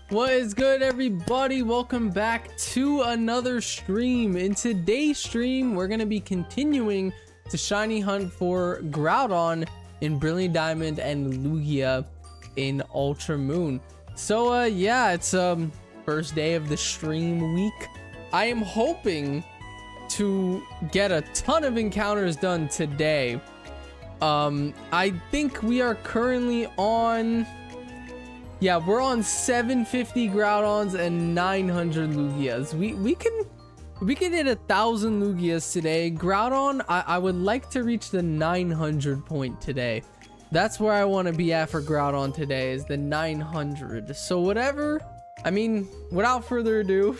What is good, everybody? Welcome back to another stream. In today's stream, we're going to be continuing to shiny hunt for Groudon in Brilliant Diamond and Lugia in Ultra Moon. So yeah, it's first day of the stream week. I am hoping to get a ton of encounters done today. I think we are currently on... Yeah, we're on 750 Groudons and 900 Lugias. We can hit 1,000 Lugias today. Groudon, I would like to reach the 900 point today. That's where I want to be at for Groudon today, is the 900. So whatever, I mean, without further ado,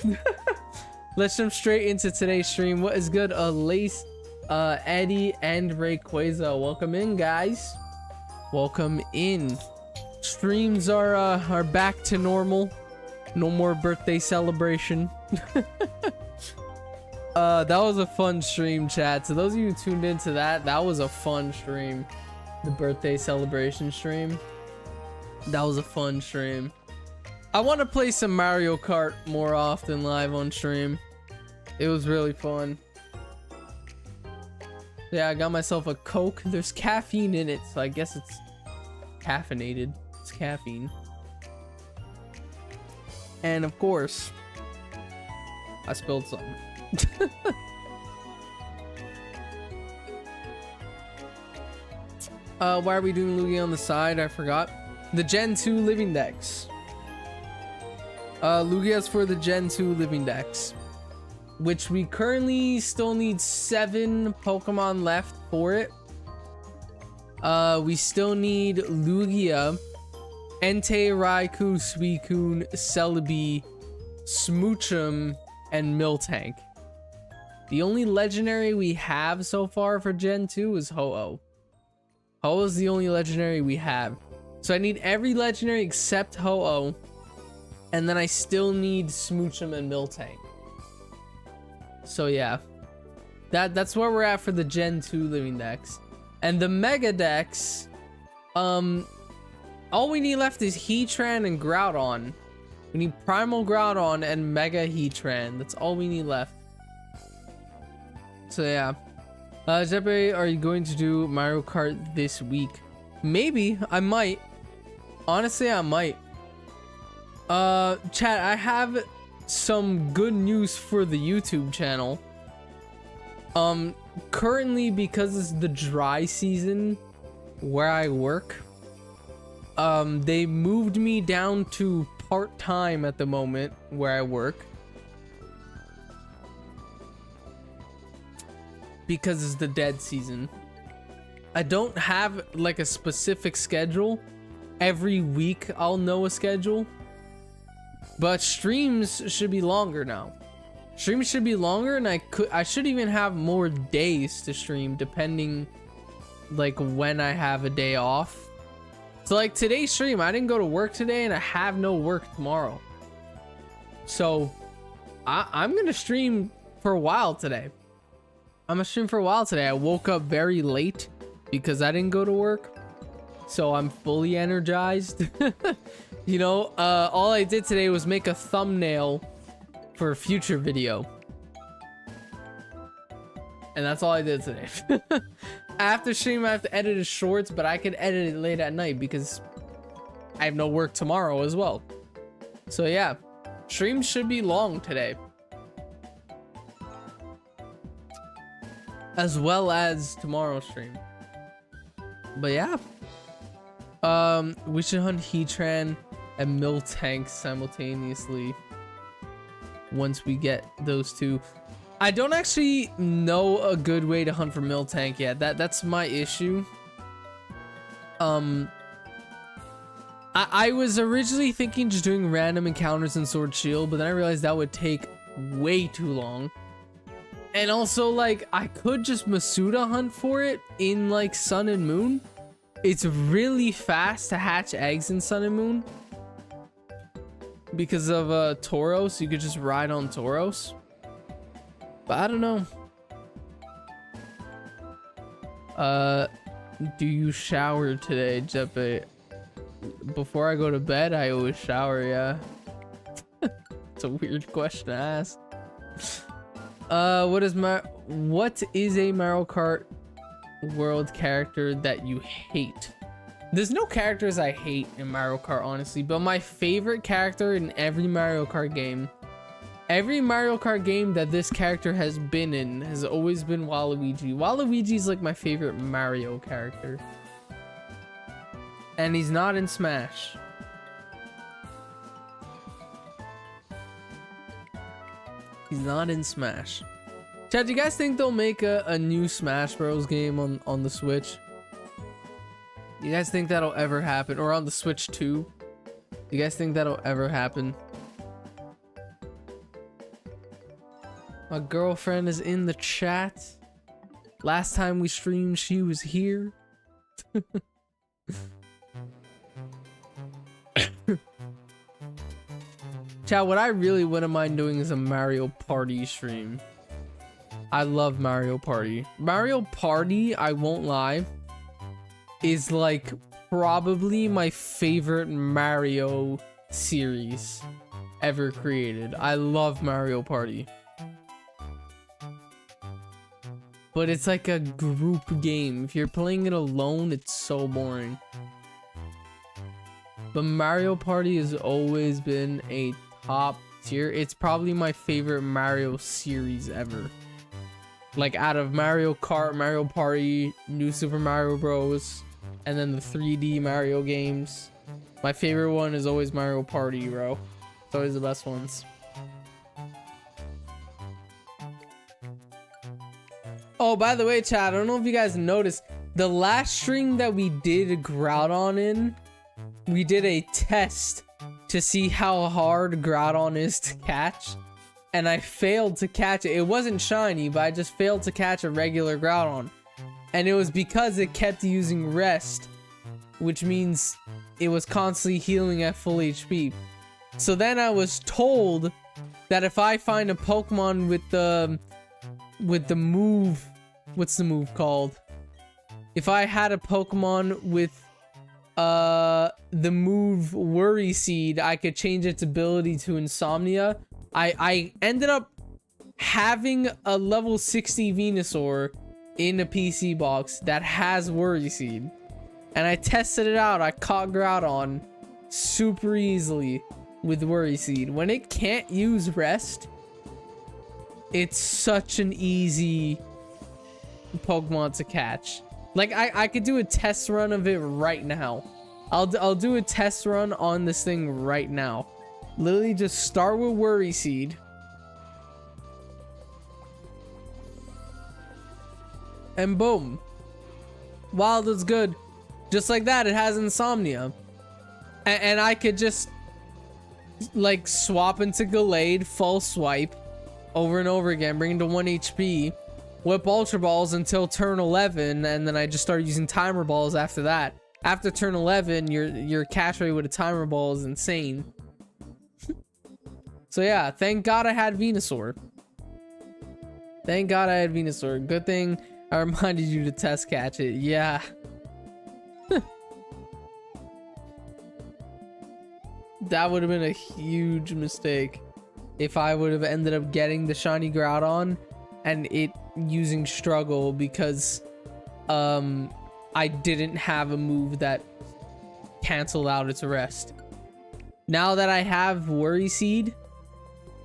let's jump straight into today's stream. What is good, Lace, Eddie, and Rayquaza? Welcome in, guys. Welcome in. Streams are back to normal. No more birthday celebration. That was a fun stream, chat. So those of you who tuned into that was a fun stream. The birthday celebration stream. That was a fun stream. I want to play some Mario Kart more often live on stream. It was really fun. Yeah, I got myself a Coke. There's caffeine in it, so I guess it's caffeinated. It's caffeine. And of course, I spilled something. Why are we doing Lugia on the side? I forgot. The Gen 2 Living Dex. Lugia's for the Gen 2 Living Dex, which we currently still need 7 Pokemon left for it. We still need Lugia, Entei, Raikou, Suicune, Celebi, Smoochum, and Miltank. The only legendary we have so far for Gen 2 is Ho-Oh. Ho-Oh is the only legendary we have. So I need every legendary except Ho-Oh. And then I still need Smoochum and Miltank. So yeah. That's where we're at for the Gen 2 Living Dex. And the Mega Dex, all we need left is Heatran and Groudon. We need Primal Groudon and Mega Heatran. That's all we need left. So yeah. Jeppe, are you going to do Mario Kart this week? Maybe. I might. Honestly, I might. Chat, I have some good news for the YouTube channel. Currently, because it's the dry season where I work, they moved me down to part-time at the moment where I work, because it's the dead season. I don't have like a specific schedule. Every week I'll know a schedule, but streams should be longer now. Streams should be longer, and I should even have more days to stream depending like when I have a day off. So like today's stream, I didn't go to work today and I have no work tomorrow. So I'm gonna stream for a while today. I'm gonna stream for a while today. I woke up very late because I didn't go to work. So I'm fully energized. You know, all I did today was make a thumbnail for a future video. And that's all I did today. After stream, I have to edit a shorts, but I can edit it late at night because I have no work tomorrow as well. So yeah, streams should be long today, as well as tomorrow's stream. But yeah, we should hunt Heatran and Miltank simultaneously once we get those two. I don't actually know a good way to hunt for Miltank yet. That's my issue. I was originally thinking just doing random encounters in Sword Shield, but then I realized that would take way too long. And also, like, I could just Masuda hunt for it in like Sun and Moon. It's really fast to hatch eggs in Sun and Moon because of Tauros. You could just ride on Tauros. But I don't know. Do you shower today, Jeppe? Before I go to bed, I always shower, yeah. It's a weird question to ask. What is a Mario Kart World character that you hate? There's no characters I hate in Mario Kart, honestly, but my favorite character in every Mario Kart game that this character has been in has always been Waluigi. Waluigi's like my favorite Mario character. And he's not in Smash. He's not in Smash. Chad, do you guys think they'll make a new Smash Bros game on the Switch? You guys think that'll ever happen? Or on the Switch 2? You guys think that'll ever happen? My girlfriend is in the chat. Last time we streamed, she was here. Chat, what I really wouldn't mind doing is a Mario Party stream. I love Mario Party. Mario Party, I won't lie, is like probably my favorite Mario series ever created. I love Mario Party. But it's like a group game. If you're playing it alone, it's so boring. But Mario Party has always been a top tier. It's probably my favorite Mario series ever. Like out of Mario Kart, Mario Party, New Super Mario Bros, and then the 3D Mario games, my favorite one is always Mario Party, bro. It's always the best ones. Oh, by the way, chat, I don't know if you guys noticed, the last stream that we did Groudon in, we did a test to see how hard Groudon is to catch, and I failed to catch it. It wasn't shiny, but I just failed to catch a regular Groudon, and it was because it kept using rest, which means it was constantly healing at full HP. So then I was told that if I find a Pokemon with the move, what's the move called? If I had a Pokemon with the move Worry Seed, I could change its ability to Insomnia. I ended up having a level 60 Venusaur in a PC box that has Worry Seed, and I tested it out. I caught Groudon super easily with Worry Seed. When it can't use rest, it's such an easy Pokemon to catch. Like I could do a test run of it right now. I'll do a test run on this thing right now. Literally just start with Worry Seed. And boom. Wild is good. Just like that, it has Insomnia. And I could just like swap into Gallade, full swipe over and over again, bring it to 1 HP, whip Ultra Balls until turn 11, and then I just start using Timer Balls after that. After turn 11, your catch rate with a Timer Ball is insane. So yeah, thank God I had Venusaur. Thank God I had Venusaur. Good thing I reminded you to test catch it. Yeah. That would have been a huge mistake if I would have ended up getting the shiny Groudon and it using struggle because I didn't have a move that canceled out its rest. Now that I have Worry Seed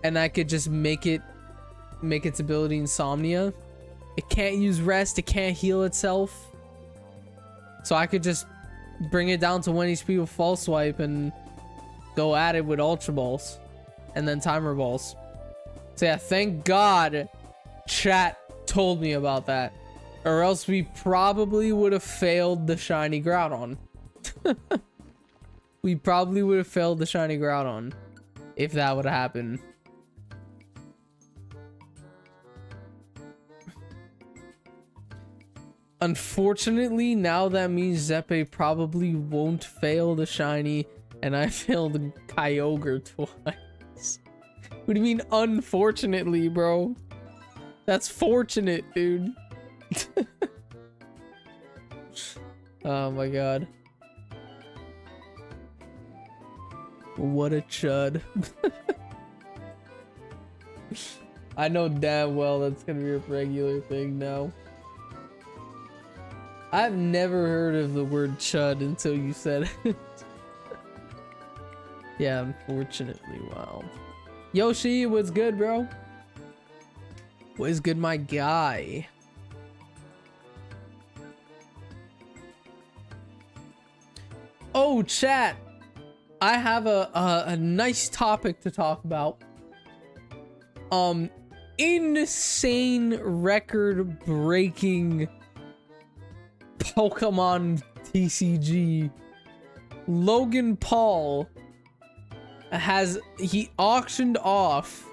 and I could just make its ability Insomnia, it can't use rest, it can't heal itself, so I could just bring it down to 1 HP with False Swipe and go at it with Ultra Balls and then Timer Balls. So yeah, thank God chat told me about that, or else we probably would have failed the shiny Groudon. We probably would have failed the shiny Groudon if that would have happened. Unfortunately, now that means Zeppe probably won't fail the shiny, and I failed Kyogre twice. What do you mean, unfortunately, bro? That's fortunate, dude. Oh my god. What a chud. I know damn well that's gonna be a regular thing now. I've never heard of the word chud until you said it. Yeah, unfortunately, wow. Yoshi, what's good, bro? What's good, my guy? Oh, chat. I have a nice topic to talk about. Insane record-breaking Pokemon TCG. Logan Paul he auctioned off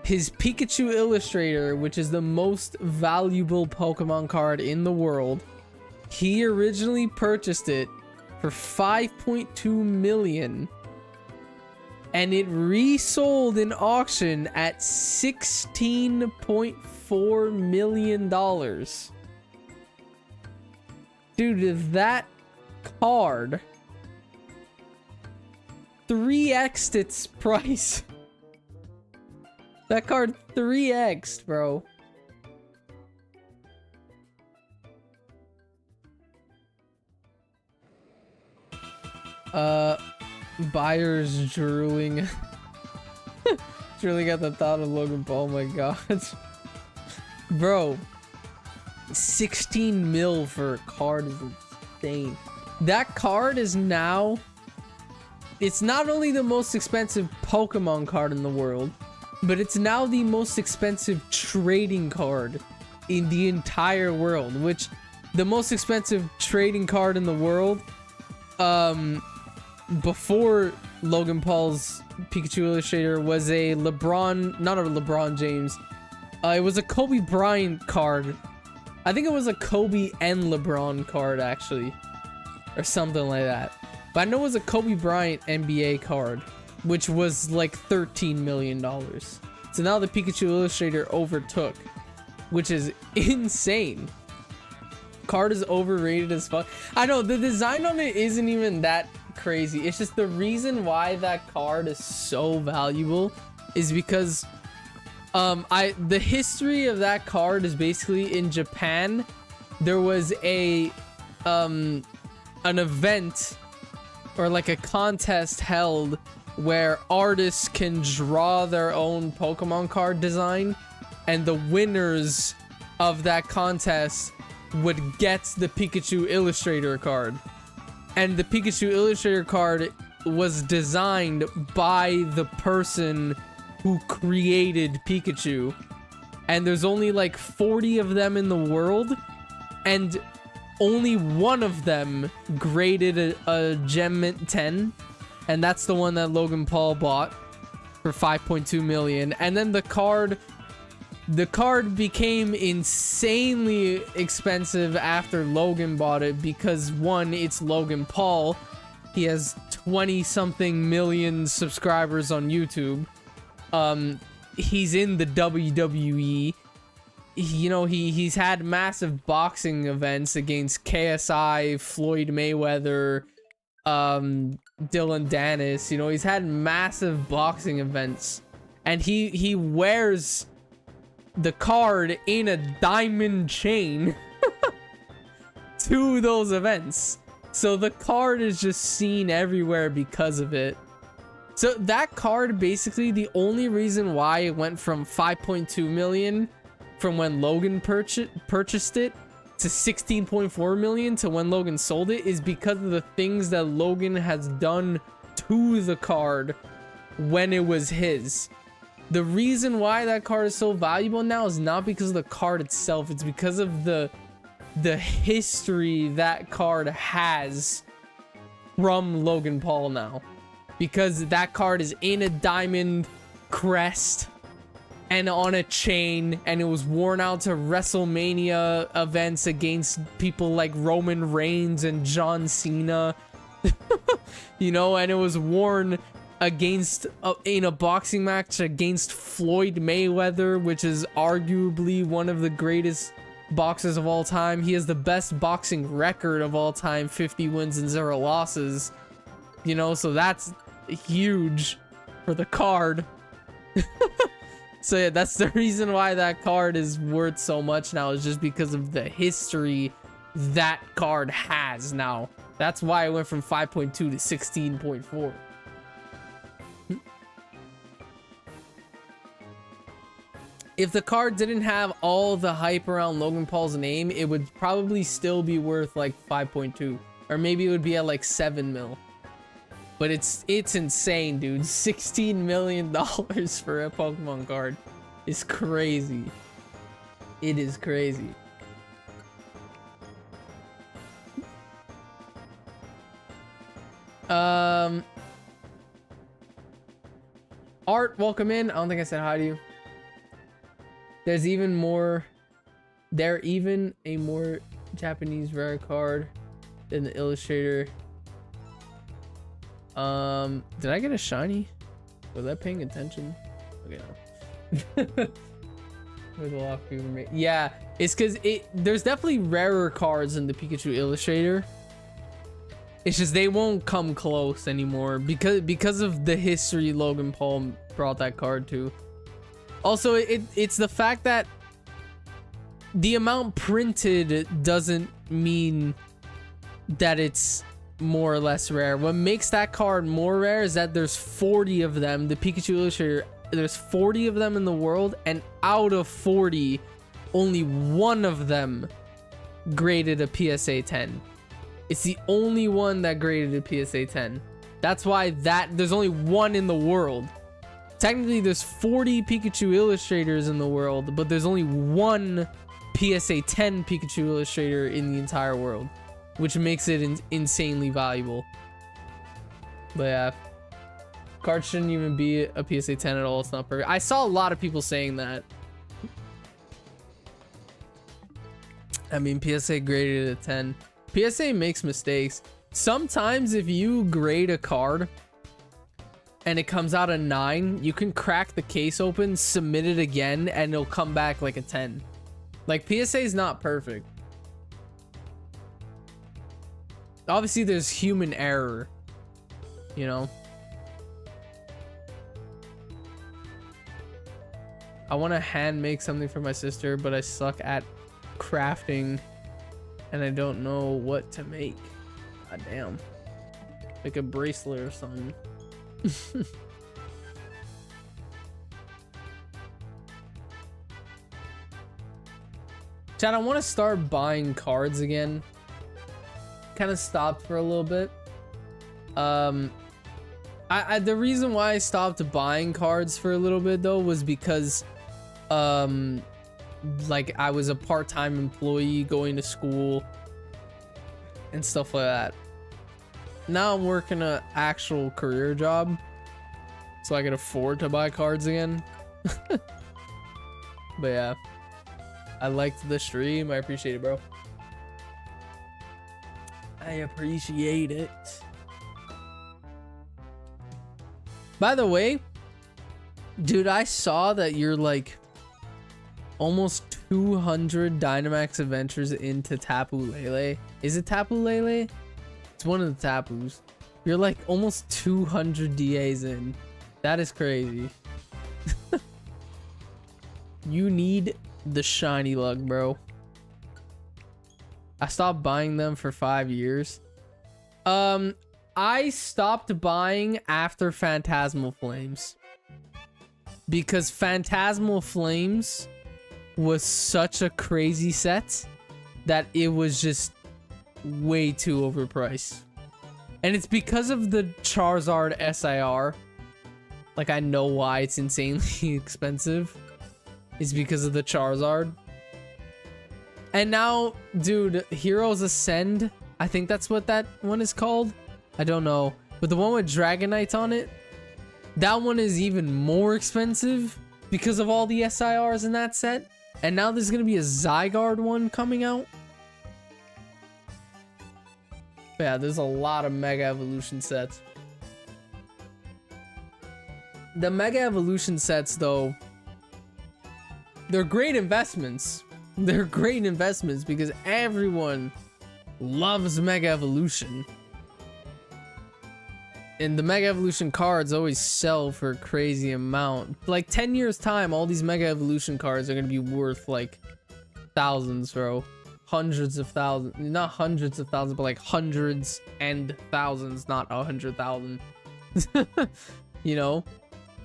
his Pikachu Illustrator, which is the most valuable Pokemon card in the world. He originally purchased it for 5.2 million, and it resold in auction at $16.4 million. Dude, that card 3x'd its price. That card 3x'd, bro. Buyers drooling. Drooling at the thought of Logan Paul. Oh my god. Bro, 16 mil for a card is insane. That card is now... It's not only the most expensive Pokemon card in the world, but it's now the most expensive trading card in the entire world, which the most expensive trading card in the world, before Logan Paul's Pikachu Illustrator was a LeBron, not a LeBron James, it was a Kobe Bryant card. I think it was a Kobe and LeBron card, actually, or something like that. But I know it was a Kobe Bryant NBA card, which was like $13 million. So now the Pikachu Illustrator overtook, which is insane. Card is overrated as fuck. I know, the design on it isn't even that crazy. It's just the reason why that card is so valuable is because the history of that card is basically in Japan. There was an event or like a contest held where artists can draw their own Pokemon card design, and the winners of that contest would get the Pikachu Illustrator card. And the Pikachu Illustrator card was designed by the person who created Pikachu. And there's only like 40 of them in the world, and only one of them graded a Gem Mint 10, and that's the one that Logan Paul bought for 5.2 million. And then the card became insanely expensive after Logan bought it because, one, it's Logan Paul. He has 20 something million subscribers on YouTube. He's in the WWE. You know, he's had massive boxing events against KSI, Floyd Mayweather, Dylan Dennis. You know, he's had massive boxing events, and he wears the card in a diamond chain to those events. So the card is just seen everywhere because of it. So that card, basically, the only reason why it went from 5.2 million from when Logan purchased it to 16.4 million to when Logan sold it is because of the things that Logan has done to the card when it was his. The reason why that card is so valuable now is not because of the card itself. It's because of the history that card has from Logan Paul now. Because that card is in a diamond crest and on a chain, and it was worn out to WrestleMania events against people like Roman Reigns and John Cena. You know, and it was worn against in a boxing match against Floyd Mayweather, which is arguably one of the greatest boxers of all time. He has the best boxing record of all time, 50 wins and 0 losses. You know, so that's huge for the card. So yeah, that's the reason why that card is worth so much now, is just because of the history that card has now. That's why it went from 5.2 to 16.4. If the card didn't have all the hype around Logan Paul's name, it would probably still be worth like 5.2, or maybe it would be at like 7 mil. But it's insane, dude. $16 million for a Pokemon card is crazy. It is crazy. Art, welcome in. I don't think I said hi to you. There's even more. They're even a more Japanese rare card than the Illustrator. Did I get a shiny? Was I paying attention? Okay, no. With a lot of people, yeah, it's because there's definitely rarer cards in the Pikachu Illustrator. It's just they won't come close anymore because of the history Logan Paul brought that card to. Also, it's the fact that the amount printed doesn't mean that it's more or less rare. What makes that card more rare is that there's 40 of them. The Pikachu Illustrator, there's 40 of them in the world, and out of 40, only one of them graded a PSA 10. It's the only one that graded a PSA 10. That's why there's only one in the world. Technically, there's 40 Pikachu Illustrators in the world, but there's only one PSA 10 Pikachu Illustrator in the entire world, which makes it insanely valuable. But yeah, card shouldn't even be a PSA 10 at all. It's not perfect. I saw a lot of people saying that. I mean, PSA graded at 10. PSA makes mistakes. Sometimes if you grade a card and it comes out a 9, you can crack the case open, submit it again, and it'll come back like a 10. Like, PSA is not perfect. Obviously, there's human error, you know? I want to hand make something for my sister, but I suck at crafting and I don't know what to make. God damn. Like a bracelet or something. Chad, I want to start buying cards again. Kind of stopped for a little bit. The reason why I stopped buying cards for a little bit though was because like I was a part-time employee going to school and stuff like that. Now I'm working an actual career job, so I can afford to buy cards again. But yeah, I liked the stream. I appreciate it, bro. I appreciate it. By the way, dude, I saw that you're like almost 200 Dynamax adventures into Tapu Lele. Is it Tapu Lele? It's one of the Tapus. You're like almost 200 DAs in. That is crazy. You need the shiny lug, bro. I stopped buying them for 5 years. I stopped buying after Phantasmal Flames, because Phantasmal Flames was such a crazy set that it was just way too overpriced. And it's because of the Charizard SIR. Like, I know why it's insanely expensive. It's because of the Charizard. And now, dude, Heroes Ascend, I think that's what that one is called. I don't know. But the one with Dragonites on it, that one is even more expensive because of all the SIRs in that set. And now there's going to be a Zygarde one coming out. But yeah, there's a lot of Mega Evolution sets. The Mega Evolution sets, though, they're great investments. They're great investments because everyone loves Mega Evolution. And the Mega Evolution cards always sell for a crazy amount. Like 10 years time, all these Mega Evolution cards are gonna be worth like thousands, bro. Hundreds of thousands, not hundreds of thousands, but like hundreds and thousands, not 100,000. You know,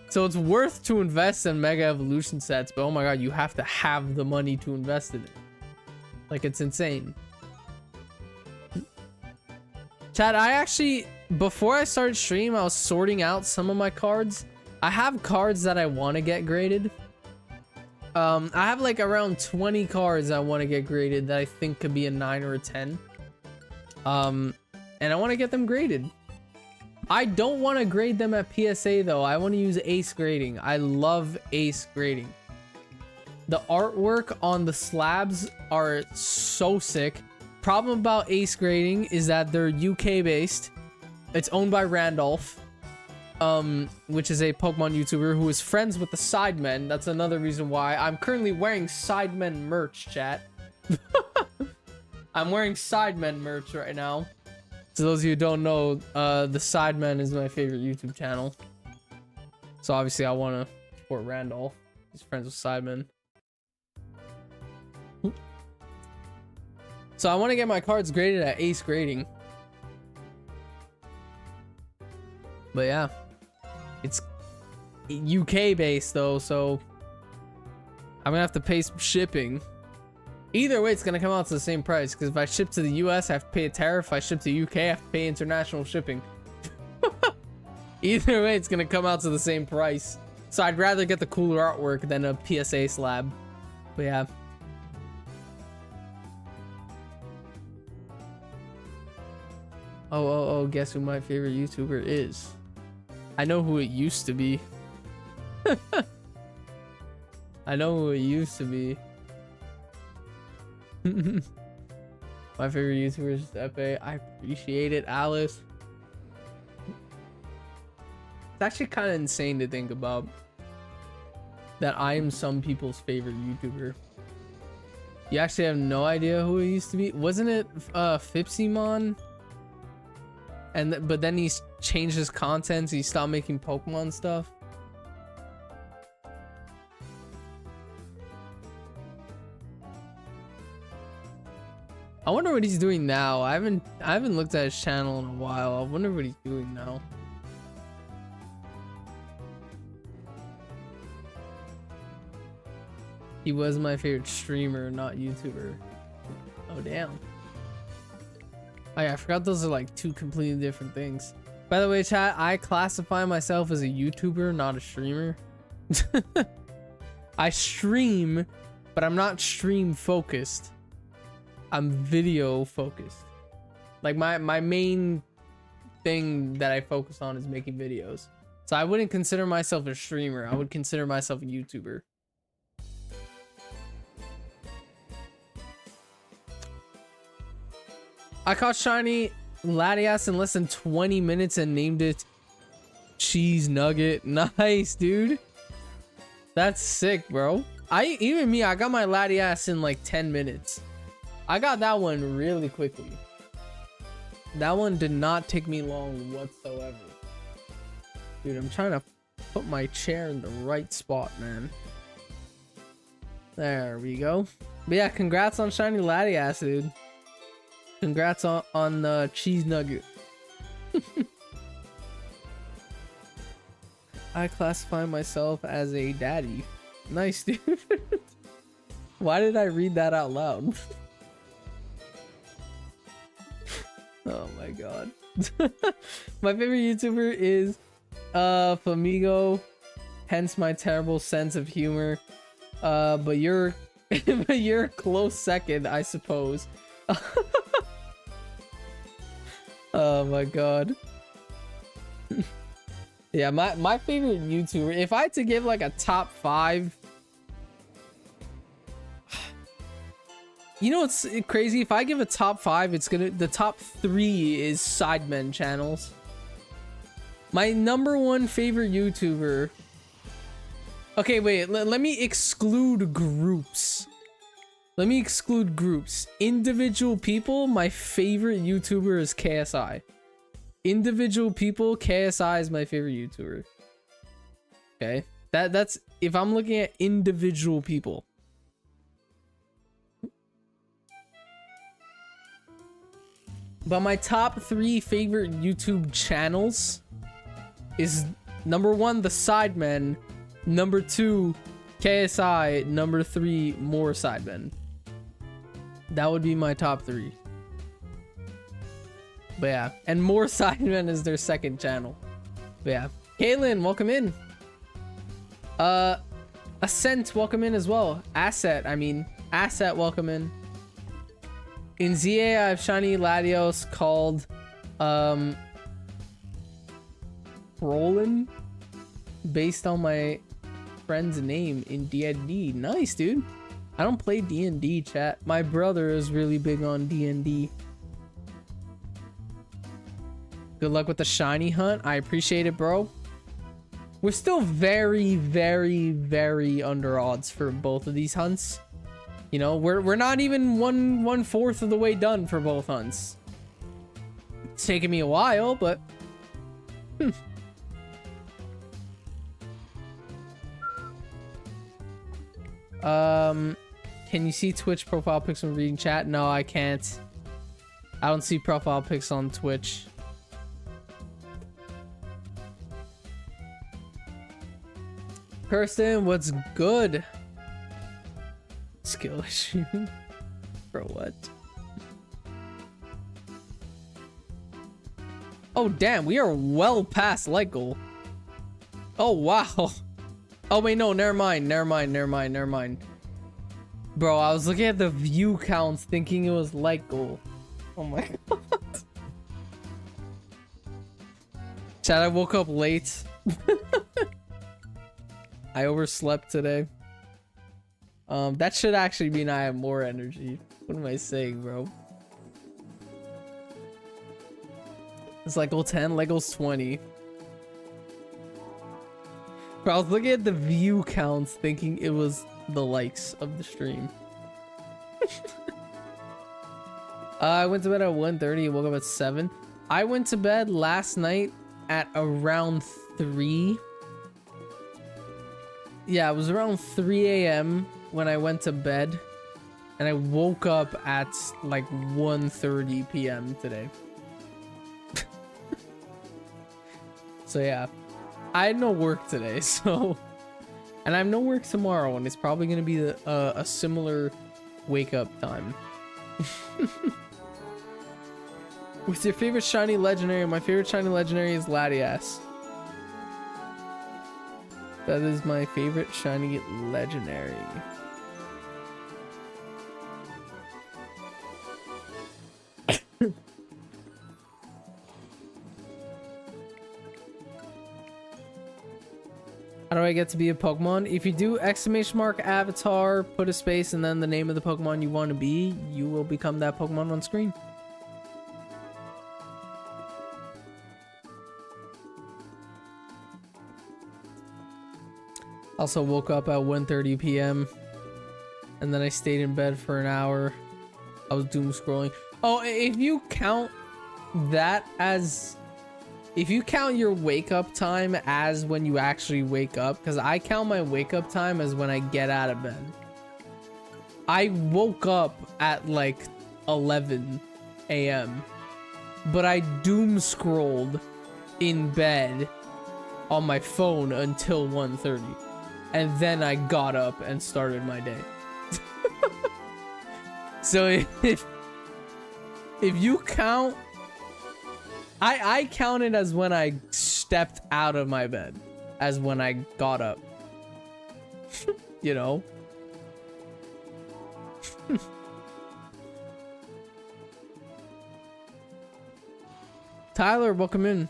so it's worth to invest in Mega Evolution sets, but oh my god, you have to have the money to invest in it. Like, it's insane. Chat, I actually, before I started stream, I was sorting out some of my cards. I have cards that I want to get graded. I have like around 20 cards I want to get graded that I think could be a 9 or a 10. And I want to get them graded. I don't want to grade them at PSA though. I want to use ace grading. I love ace grading. The artwork on the slabs are so sick. Problem about ace grading is that they're UK based. It's owned by Randolph, which is a Pokemon YouTuber who is friends with the Sidemen. That's another reason why I'm currently wearing Sidemen merch, chat. I'm wearing Sidemen merch right now. So those of you who don't know, the Sidemen is my favorite YouTube channel. So obviously I want to support Randolph. He's friends with Sidemen. So I want to get my cards graded at ace grading. But yeah, it's UK based though, so I'm gonna have to pay some shipping. Either way, it's gonna come out to the same price, because if I ship to the US, I have to pay a tariff. If I ship to UK, I have to pay international shipping. Either way, it's gonna come out to the same price. So I'd rather get the cooler artwork than a PSA slab. But yeah. Oh, guess who my favorite YouTuber is? I know who it used to be. I know who it used to be. My favorite YouTuber is Epe. I appreciate it, Alice. It's actually kind of insane to think about that I am some people's favorite YouTuber. You actually have no idea who it used to be? Wasn't it Fipsimon? But then he changed his content, so he stopped making Pokemon stuff. I wonder what he's doing now. I haven't looked at his channel in a while. I wonder what he's doing now. He was my favorite streamer, not YouTuber. Oh damn. Oh yeah, I forgot those are like two completely different things. By the way, chat, I classify myself as a YouTuber, not a streamer. I stream, but I'm not stream focused. I'm video focused. Like my main thing that I focus on is making videos. So I wouldn't consider myself a streamer. I would consider myself a YouTuber. I caught shiny Latias in less than 20 minutes and named it Cheese Nugget. Nice, dude. That's sick, bro. I got my Latias in like 10 minutes. I got that one really quickly. That one did not take me long whatsoever. Dude, I'm trying to put my chair in the right spot, man. There we go. But yeah, congrats on shiny Latias, dude. Congrats on the cheese nugget. I classify myself as a daddy. Nice, dude. Why did I read that out loud? Oh my god. My favorite YouTuber is Flamigo, hence my terrible sense of humor. But you're a close second, I suppose. Oh my god. Yeah, my favorite YouTuber, if I had to give like a top 5, you know what's crazy? If I give a top 5, the top 3 is Sidemen channels. My number 1 favorite YouTuber. Okay, wait, let me exclude groups. Let me exclude groups. Individual people, my favorite YouTuber is KSI. Individual people, KSI is my favorite YouTuber. Okay. That's if I'm looking at individual people. But my top 3 favorite YouTube channels is number 1, The Sidemen, number 2, KSI, number 3, More Sidemen. That would be my top 3. But yeah, and More Sidemen is their second channel. But yeah, Kaylin, welcome in. Ascent, welcome in as well. Asset, welcome in. In ZA, I have Shiny Latios called, Roland, based on my friend's name in D&D. Nice, dude. I don't play D&D, chat. My brother is really big on D&D. Good luck with the shiny hunt. I appreciate it, bro. We're still very, very, very under odds for both of these hunts. You know, we're not even one fourth of the way done for both hunts. It's taken me a while, but can you see Twitch profile pics when reading chat? No, I can't. I don't see profile pics on Twitch. Kirsten, what's good? Skill issue? Bro, what? Oh, damn, we are well past light goal. Oh, wow. Oh, wait, no, never mind. Bro, I was looking at the view counts thinking it was light goal. Oh my god. Chat, I woke up late. I overslept today. That should actually mean I have more energy. What am I saying, bro? It's like goal 10, Lego's 20. Bro, I was looking at the view counts thinking it was the likes of the stream. I went to bed at 1:30 and woke up at 7. I went to bed last night at around 3. Yeah, it was around 3 a.m. when I went to bed. And I woke up at like 1:30 p.m. today. So yeah, I had no work today, so... And I have no work tomorrow, and it's probably going to be a similar wake-up time. What's your favorite shiny legendary? My favorite shiny legendary is Latias. That is my favorite shiny legendary. How do I get to be a Pokemon? If you do ! Avatar, put a space, and then the name of the Pokemon you want to be, you will become that Pokemon on screen. Also woke up at 1:30 p.m. and then I stayed in bed for an hour. I was doom scrolling. Oh, if you count that as... If you count your wake up time as when you actually wake up, because I count my wake up time as when I get out of bed. I woke up at like 11 a.m. but I doom scrolled in bed on my phone until 1:30. And then I got up and started my day. So if you count... I count it as when I stepped out of my bed, as when I got up. You know? Tyler, welcome in.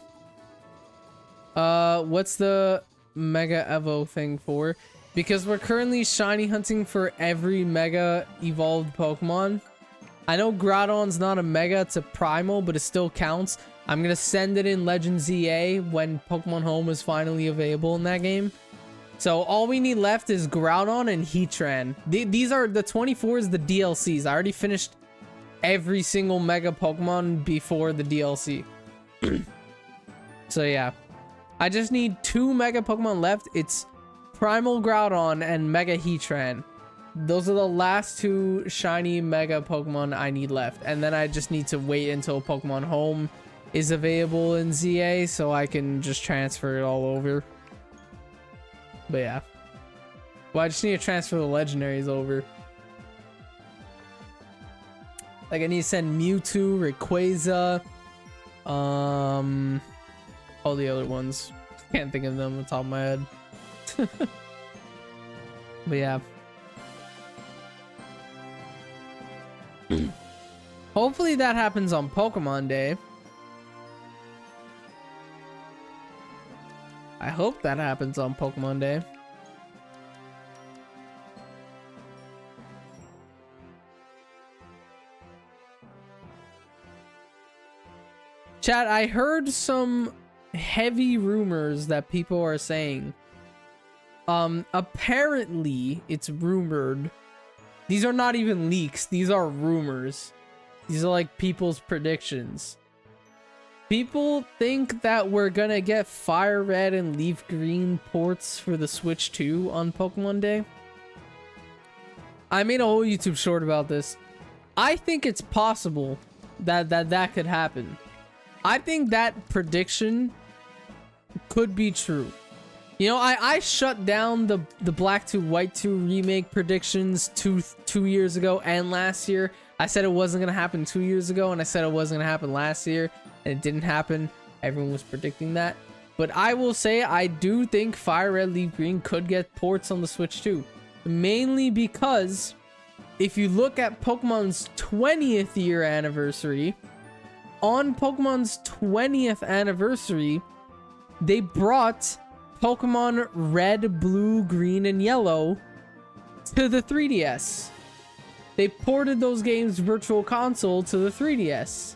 What's the Mega Evo thing for? Because we're currently shiny hunting for every Mega evolved Pokemon. I know Groudon's not a Mega, it's a Primal, but it still counts. I'm gonna send it in Legend ZA when Pokemon Home is finally available in that game. So all we need left is Groudon and Heatran. These are the 24s, the DLCs. I already finished every single Mega Pokemon before the DLC. So yeah, I just need 2 Mega Pokemon left. It's Primal Groudon and Mega Heatran. Those are the last 2 shiny Mega Pokemon I need left. And then I just need to wait until Pokemon Home is available in ZA so I can just transfer it all over. But yeah. Well, I just need to transfer the legendaries over. Like, I need to send Mewtwo, Rayquaza, all the other ones. Can't think of them on the top of my head. But yeah. Hopefully that happens on Pokemon Day. I hope that happens on Pokemon Day. Chat, I heard some heavy rumors that people are saying. Apparently it's rumored. These are not even leaks. These are rumors. These are like people's predictions. People think that we're gonna get Fire Red and Leaf Green ports for the Switch 2 on Pokemon Day. I made a whole YouTube short about this. I think it's possible that could happen. I think that prediction could be true. You know, I shut down the Black 2 White 2 remake predictions two years ago and last year. I said it wasn't gonna happen 2 years ago, and I said it wasn't gonna happen last year, and it didn't happen. Everyone was predicting that. But I will say I do think Fire Red Leaf Green could get ports on the Switch 2. Mainly because if you look at Pokemon's 20th year anniversary, on Pokemon's 20th anniversary, they brought Pokemon Red, Blue, Green, and Yellow to the 3DS. They ported those games Virtual Console to the 3DS.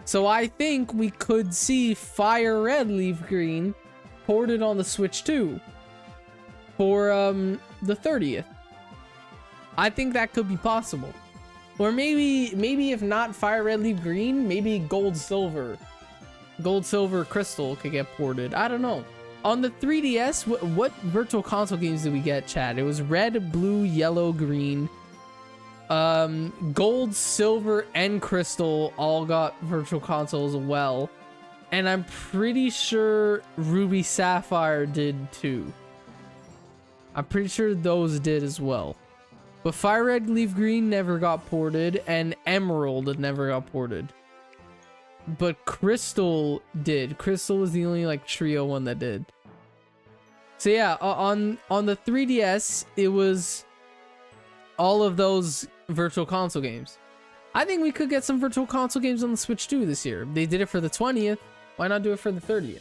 So I think we could see Fire Red Leaf Green ported on the Switch 2 for the 30th. I think that could be possible. Or maybe if not Fire Red Leaf Green, maybe Gold Silver Crystal could get ported. I don't know. On the 3DS, what Virtual Console games did we get, Chad? It was Red, Blue, Yellow, Green. Gold, Silver, and Crystal all got Virtual Console as well. And I'm pretty sure Ruby Sapphire did too. I'm pretty sure those did as well. But Fire Red Leaf Green never got ported, and Emerald never got ported. But Crystal did. Crystal was the only like trio one that did. So yeah, on the 3DS, it was all of those Virtual Console games. I think we could get some Virtual Console games on the Switch 2 this year. They did it for the 20th. Why not do it for the 30th?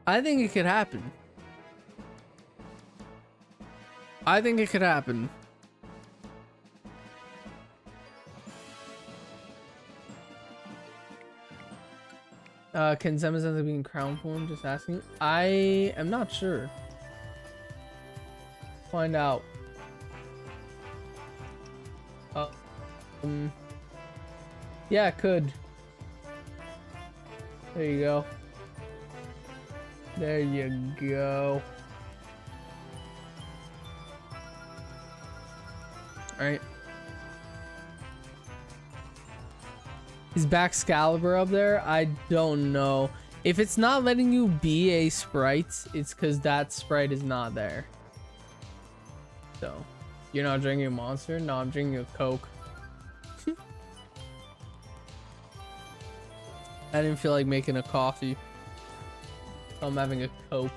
I think it could happen. I think it could happen. Can Zemas end up being crown form? Just asking. I am not sure. Find out. Yeah, it could. There you go. There you go. Alright. Is Baxcalibur up there? I don't know. If it's not letting you be a sprite, it's because that sprite is not there. So, you're not drinking a Monster? No, I'm drinking a Coke. I didn't feel like making a coffee. So I'm having a Coke.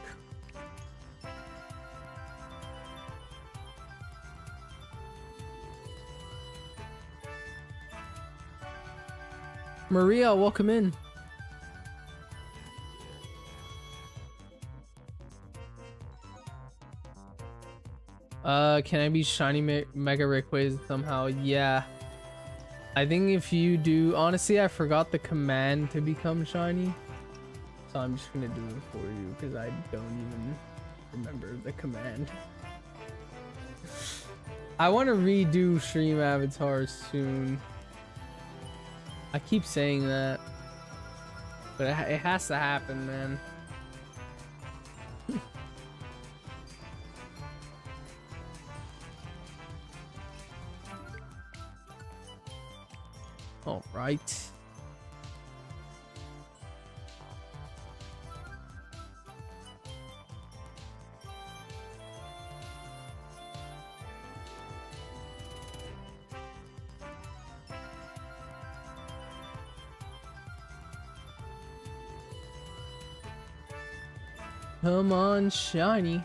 Maria, welcome in. Can I be shiny Mega Rayquaza somehow? Yeah. I think if you do, honestly, I forgot the command to become shiny. So I'm just gonna do it for you because I don't even remember the command. I want to redo stream avatars soon. I keep saying that, but it has to happen, man. All right. Come on, shiny.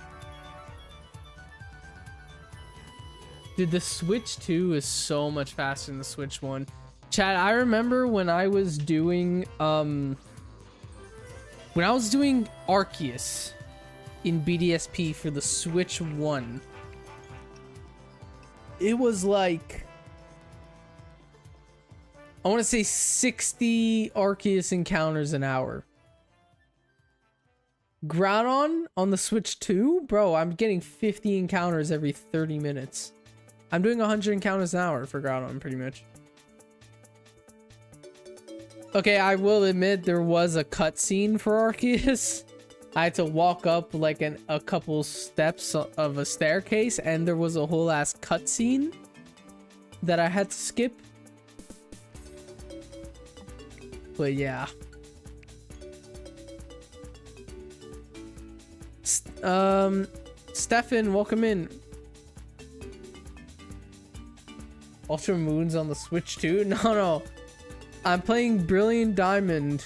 Dude, the Switch 2 is so much faster than the Switch 1. Chat, I remember when I was doing Arceus in BDSP for the Switch 1. It was like, I want to say 60 Arceus encounters an hour. Groudon on the Switch 2? Bro, I'm getting 50 encounters every 30 minutes. I'm doing 100 encounters an hour for Groudon, pretty much. Okay, I will admit there was a cutscene for Arceus. I had to walk up like a couple steps of a staircase, and there was a whole ass cutscene that I had to skip. But yeah. Stefan, welcome in. Ultra Moons on the Switch 2? No. I'm playing Brilliant Diamond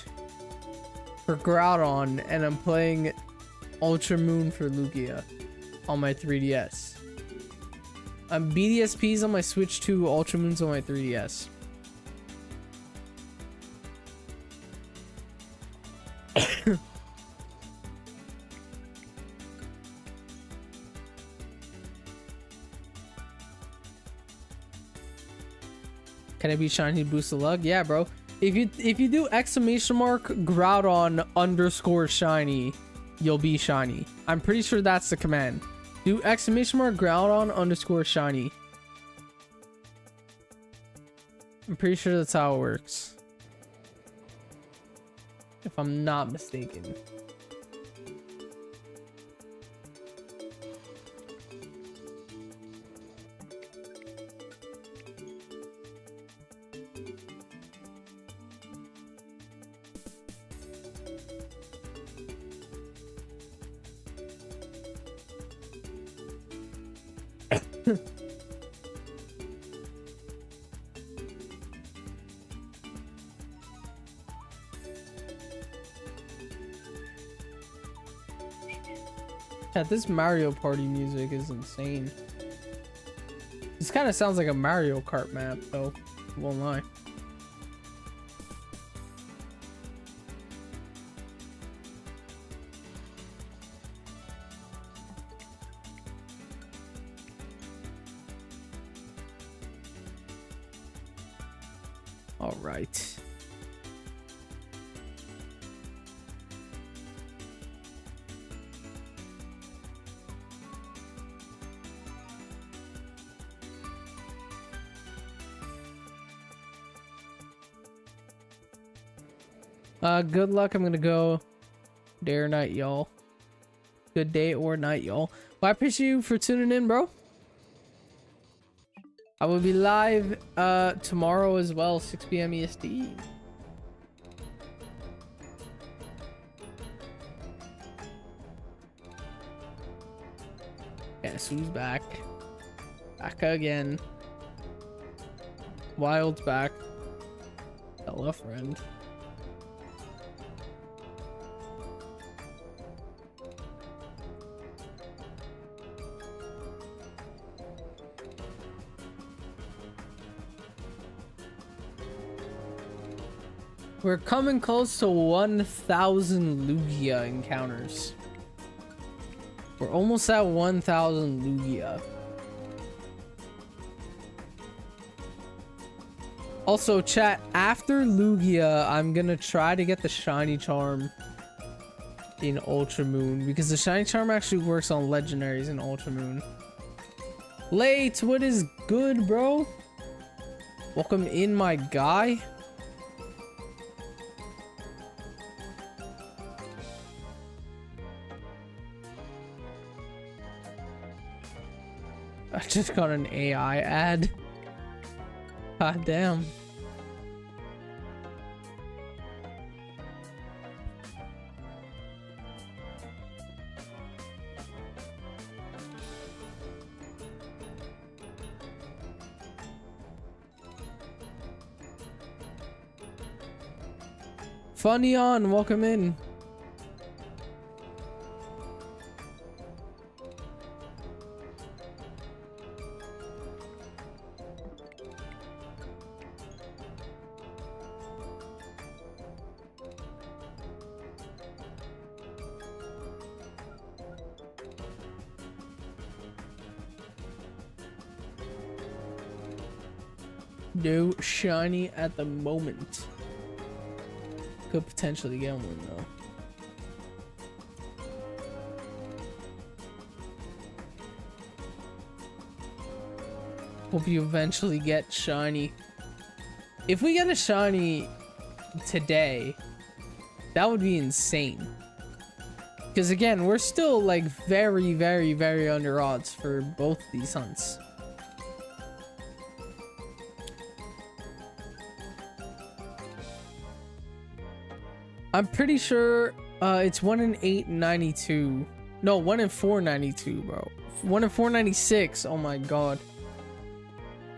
for Groudon, and I'm playing Ultra Moon for Lugia on my 3DS. BDSP's on my Switch 2, Ultra Moon's on my 3DS. Can I be shiny to boost the luck? Yeah, bro. If you do exclamation mark Groudon underscore shiny, you'll be shiny. I'm pretty sure that's the command. Do exclamation mark Groudon underscore shiny. I'm pretty sure that's how it works, if I'm not mistaken. Yeah, this Mario Party music is insane. This kind of sounds like a Mario Kart map, though. Won't lie. All right. Good luck. I'm gonna go day or night, y'all. Good day or night, y'all. Well, I appreciate you for tuning in, bro. I will be live tomorrow as well, 6 p.m. EST. Guess who's back? Back again. Wild's back. Hello, friend. We're coming close to 1,000 Lugia encounters. We're almost at 1,000 Lugia. Also, chat, after Lugia, I'm gonna try to get the Shiny Charm in Ultra Moon, because the Shiny Charm actually works on legendaries in Ultra Moon. Late, what is good, bro? Welcome in, my guy. I just got an AI ad. God damn. Funny on, welcome in. No shiny at the moment. Could potentially get one though. Hope you eventually get shiny. If we get a shiny today, that would be insane. Because again, we're still like very, very, very under odds for both these hunts. I'm pretty sure it's 1 in 892. No, 1 in 492, bro. 1 in 496. Oh my god.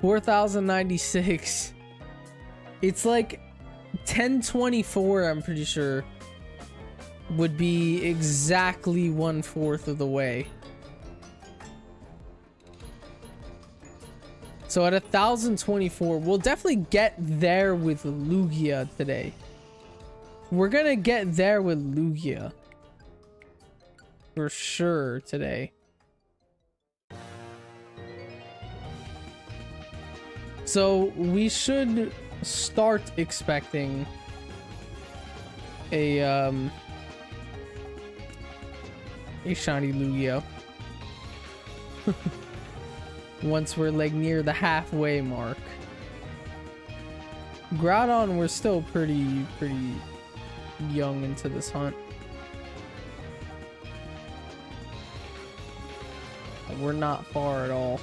4096. It's like 1024, I'm pretty sure, would be exactly 1/4 of the way. So at 1024, we'll definitely get there with Lugia today. We're gonna get there with Lugia for sure today. So we should start expecting a shiny Lugia once we're like near the halfway mark. Groudon, we're still pretty young into this hunt. We're not far at all.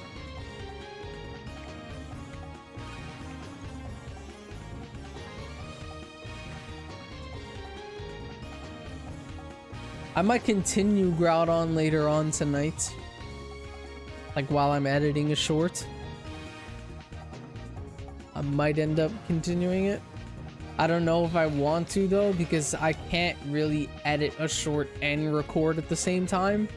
I might continue Groudon later on tonight, like while I'm editing a short. I might end up continuing it. I don't know if I want to though, because I can't really edit a short and record at the same time.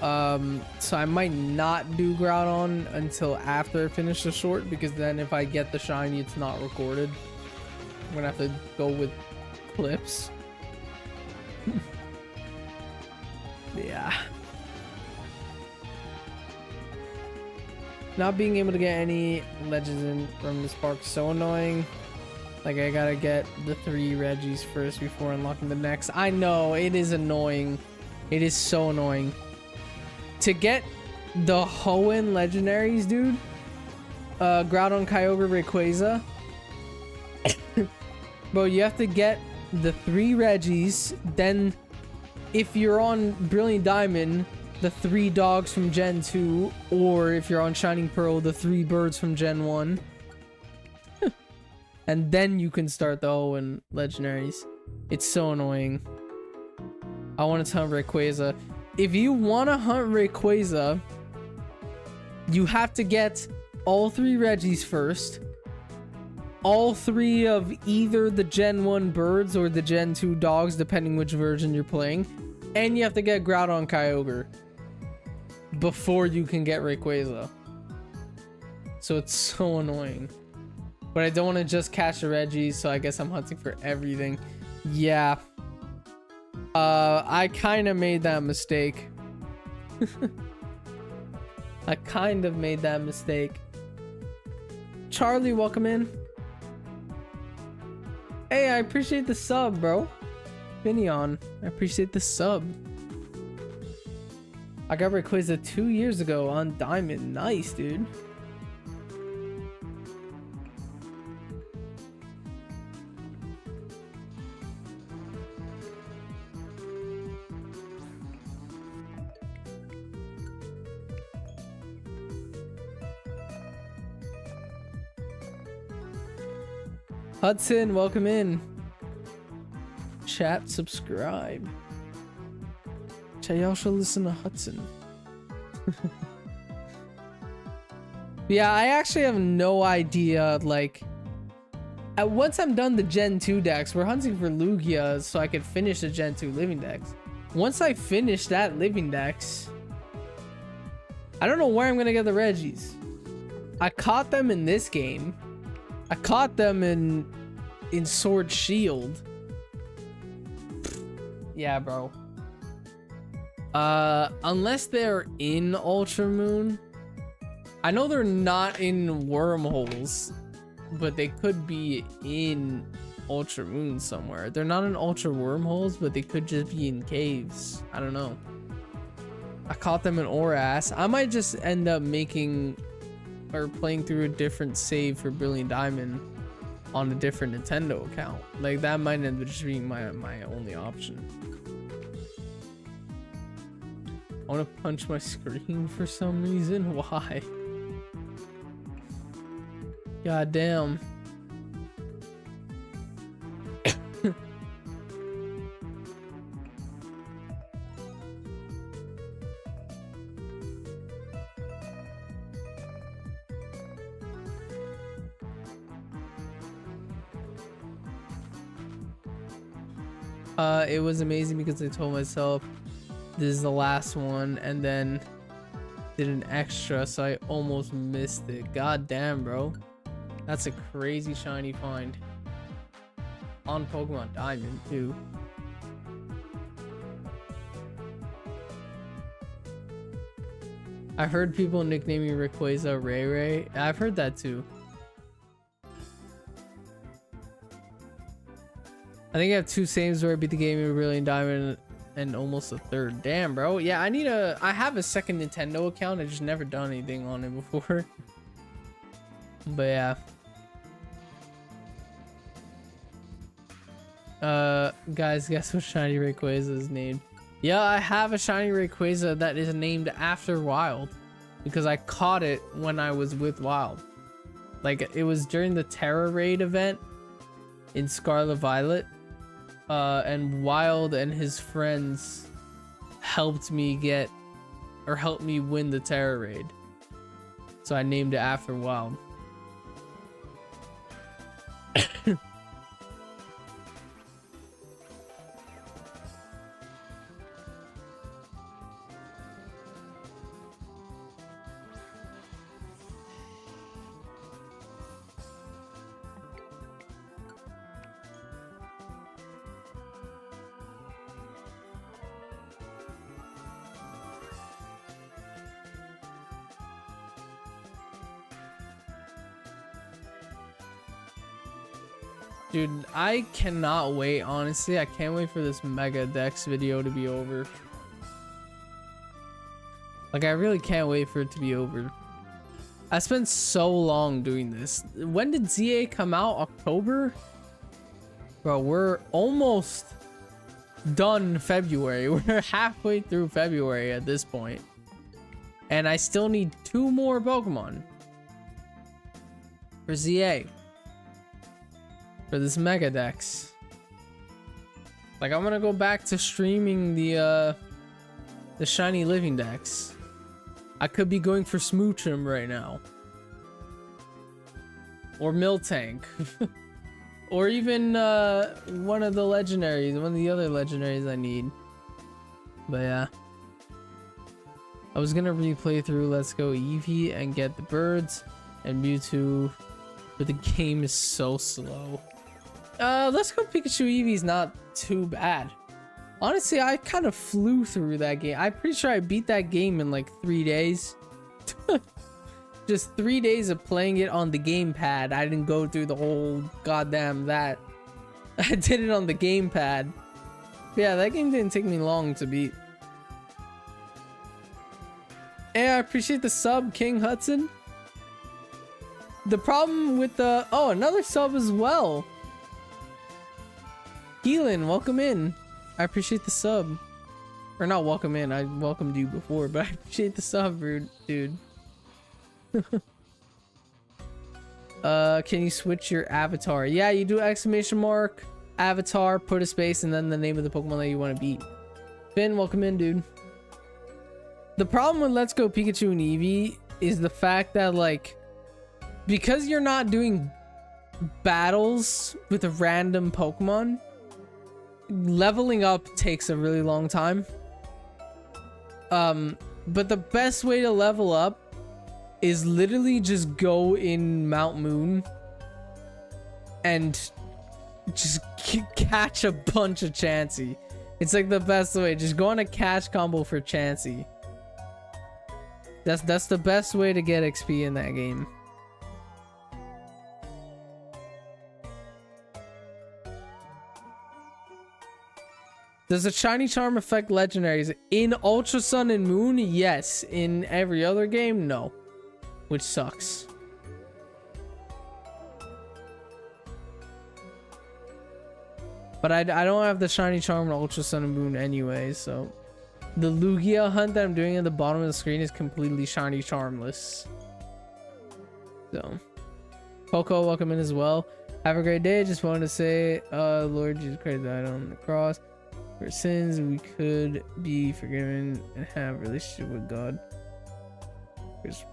So I might not do Groudon until after I finish the short, because then if I get the shiny, it's not recorded. I'm gonna have to go with clips. Yeah. Not being able to get any legends in from this park is so annoying. Like, I gotta get the 3 Reggies first before unlocking the next. I know, it is annoying. It is so annoying. To get the Hoenn legendaries, dude. Groudon, Kyogre, Rayquaza. Bro, you have to get the 3 Reggies. Then, if you're on Brilliant Diamond, the 3 dogs from Gen 2, or if you're on Shining Pearl, the 3 birds from Gen 1. And then you can start the Hoenn legendaries. It's so annoying. I want to hunt Rayquaza. If you want to hunt Rayquaza, you have to get all 3 Reggies first. All 3 of either the Gen 1 birds or the Gen 2 dogs, depending which version you're playing. And you have to get Groudon, Kyogre before you can get Rayquaza. So it's so annoying. But I don't want to just catch the Reggie, so I guess I'm hunting for everything. Yeah. I kind of made that mistake. I kind of made that mistake. Charlie, welcome in. Hey, I appreciate the sub, bro. Finion, I appreciate the sub. I got Rayquaza 2 years ago on Diamond. Nice, dude. Hudson, welcome in. Chat, subscribe. Chat, y'all should listen to Hudson. Yeah, I actually have no idea, like, once I'm done the Gen 2 decks, we're hunting for Lugia so I could finish the Gen 2 living decks. Once I finish that living decks, I don't know where I'm gonna get the Regis. I caught them in this game. I caught them in Sword Shield. Yeah, bro. Unless they're in Ultra Moon. I know they're not in wormholes, but they could be in Ultra Moon somewhere. They're not in Ultra Wormholes, but they could just be in caves. I don't know. I caught them in Oras. I might just end up making or playing through a different save for Brilliant Diamond on a different Nintendo account. Like, that might end up just being my only option. I want to punch my screen for some reason. Why? God damn. It was amazing because I told myself this is the last one and then did an extra, so I almost missed it. God damn, bro. That's a crazy shiny find. On Pokemon Diamond, too. I heard people nicknaming Rayquaza Ray Ray. I've heard that too. I think I have 2 saves where I beat the game in Brilliant Diamond and almost a 3rd. Damn, bro. Yeah, I have a second Nintendo account. I just never done anything on it before. But yeah. Guys, guess what shiny Rayquaza is named? Yeah, I have a shiny Rayquaza that is named after Wild because I caught it when I was with Wild. Like, it was during the Terra Raid event in Scarlet Violet. And Wild and his friends helped me win the Terra Raid. So I named it after Wild. Dude, I cannot wait, honestly. I can't wait for this Mega Dex video to be over. Like, I really can't wait for it to be over. I spent so long doing this. When did ZA come out? October? Bro, we're almost done February. We're halfway through February at this point. And I still need 2 more Pokemon for ZA. For this Mega Dex. Like, I'm gonna go back to streaming the shiny living decks. I could be going for Smoochum right now. Or Miltank. Or even one of the legendaries, one of the other legendaries I need. But yeah. I was gonna replay through Let's Go Eevee and get the birds and Mewtwo, but the game is so slow. Let's Go Pikachu Eevee is not too bad. Honestly, I kind of flew through that game. I'm pretty sure I beat that game in like 3 days. Just 3 days of playing it on the gamepad. I didn't go through the whole goddamn that. I did it on the gamepad. Yeah, that game didn't take me long to beat. Hey, I appreciate the sub, King Hudson. The problem with the... Oh, another sub as well. Keelan, welcome in. I appreciate the sub. Or not welcome in. I welcomed you before, but I appreciate the sub, dude. Can you switch your avatar? Yeah, you do exclamation mark, avatar, put a space, and then the name of the Pokemon that you want to beat. Finn, welcome in, dude. The problem with Let's Go Pikachu and Eevee is the fact that, like, because you're not doing battles with a random Pokemon, leveling up takes a really long time. But the best way to level up is literally just go in Mount Moon and just catch a bunch of Chansey. It's like the best way. Just go on a catch combo for Chansey. That's the best way to get XP in that game. Does a shiny charm affect legendaries? In Ultra Sun and Moon, yes. In every other game, no. Which sucks. But I don't have the shiny charm in Ultra Sun and Moon anyway, so... The Lugia hunt that I'm doing at the bottom of the screen is completely shiny charmless. So... Poco, welcome in as well. Have a great day. Just wanted to say, Lord Jesus Christ died on the cross. For sins, we could be forgiven and have a relationship with God. Christ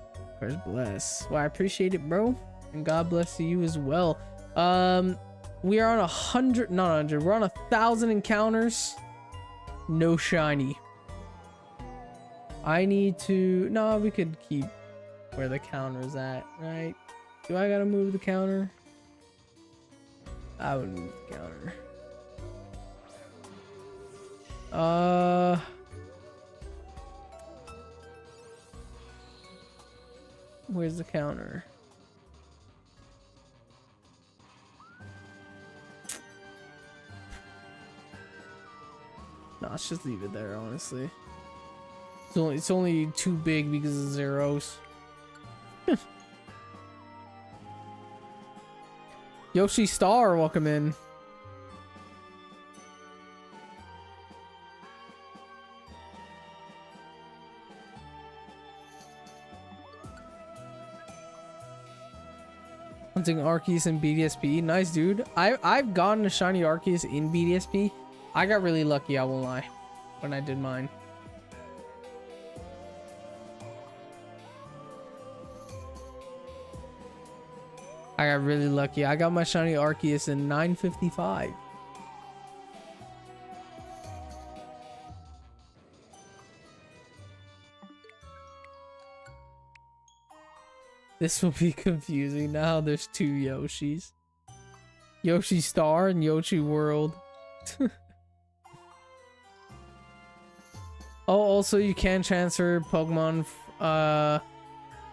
bless. Well, I appreciate it, bro. And God bless you as well. We are on 100, not 100. We're on 1,000 encounters. No shiny. I need to... No, we could keep where the counter's at, right? Do I gotta move the counter? I would move the counter. Where's the counter? No, let's just leave it there, honestly. It's only too big because of zeros. Yoshi Star, welcome in. Hunting Arceus in BDSP. Nice, dude. I've gotten a shiny Arceus in BDSP. I got really lucky, I won't lie, when I did mine. I got really lucky. I got my shiny Arceus in 955. This will be confusing now. There's two Yoshis. Yoshi Star and Yoshi World. Oh, also you can transfer Pokemon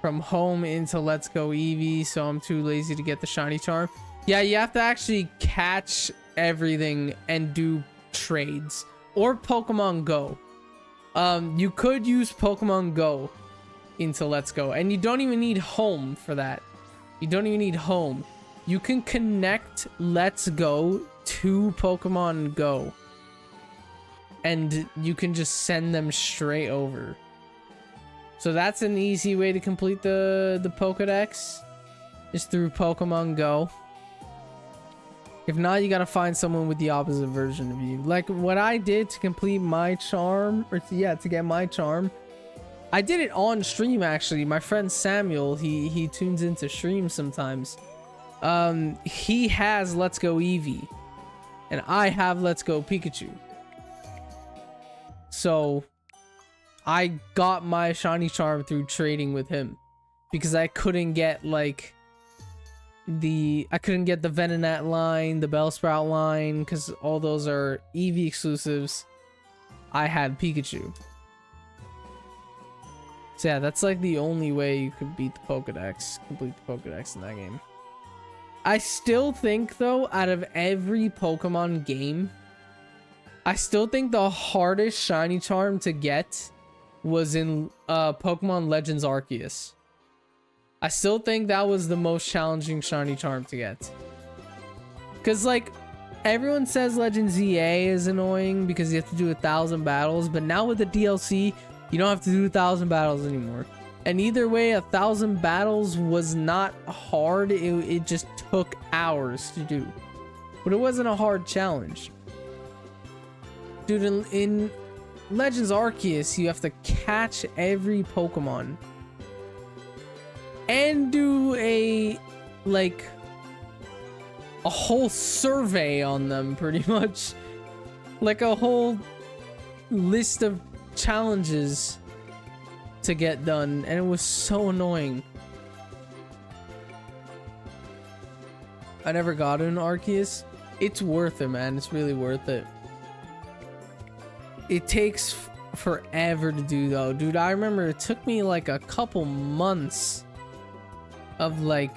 from home into Let's Go Eevee, so I'm too lazy to get the shiny charm. Yeah, you have to actually catch everything and do trades. Or Pokemon Go. You could use Pokemon Go into Let's Go, and you don't even need home for that. You don't even need home. You can connect Let's Go to Pokemon Go, and you can just send them straight over. So that's an easy way to complete the Pokédex, is through Pokemon Go. If not, you gotta find someone with the opposite version of you. Like what I did to complete my charm, or to get my charm, I did it on stream actually. My friend Samuel, he tunes into streams sometimes. He has Let's Go Eevee, and I have Let's Go Pikachu. So I got my shiny charm through trading with him, because I couldn't get like the Venonat line, the Bellsprout line, because all those are Eevee exclusives. I had Pikachu. So yeah, that's like the only way you could beat the Pokédex, complete the Pokédex in that game. I still think though, out of every Pokemon game, I still think the hardest shiny charm to get was in Pokemon Legends Arceus. I still think that was the most challenging shiny charm to get. Because like, everyone says Legends EA is annoying because you have to do 1,000 battles, but now with the DLC, you don't have to do 1,000 battles anymore. And either way, 1,000 battles was not hard. It just took hours to do. But it wasn't a hard challenge. Dude, in Legends Arceus, you have to catch every Pokemon. And do a whole survey on them, pretty much. Like a whole list of challenges to get done, and it was so annoying. I never got an Arceus. It's worth it, man. It's really worth it. It takes forever to do, though. Dude, I remember it took me like a couple months of like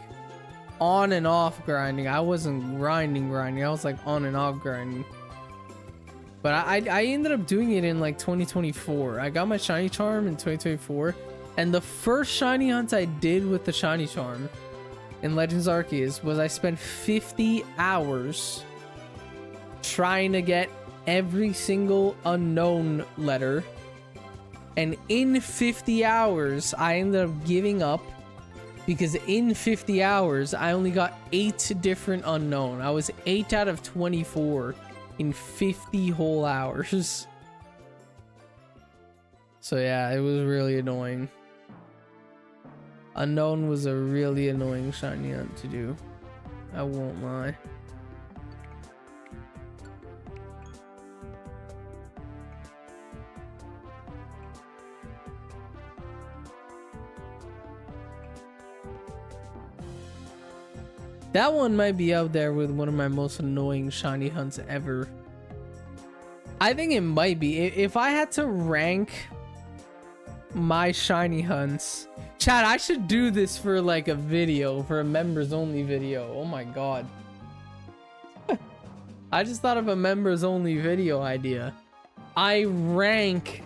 on and off grinding. I wasn't grinding. I was like on and off grinding. But I ended up doing it in like 2024. I got my shiny charm in 2024. And the first shiny hunt I did with the shiny charm in Legends Arceus was I spent 50 hours trying to get every single unknown letter. And in 50 hours, I ended up giving up. Because in 50 hours, I only got 8 different unknown. I was 8 out of 24 in 50 whole hours. So yeah, it was really annoying. Unknown was a really annoying shiny hunt to do. I won't lie. That one might be up there with one of my most annoying shiny hunts ever. I think it might be. If I had to rank my shiny hunts... Chat, I should do this for like a video, for a members only video. Oh my god. I just thought of a members only video idea. I rank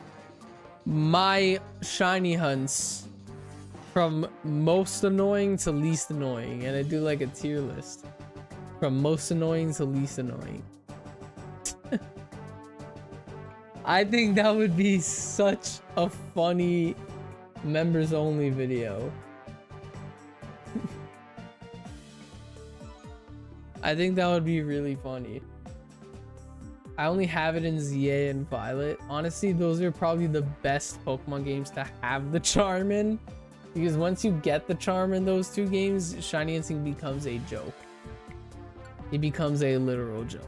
my shiny hunts from most annoying to least annoying, and I do like a tier list from most annoying to least annoying. I think that would be such a funny members only video. I think that would be really funny. I only have it in ZA and Violet. Honestly, those are probably the best Pokemon games to have the charm in. Because once you get the charm in those two games, shiny hunting becomes a joke. It becomes a literal joke.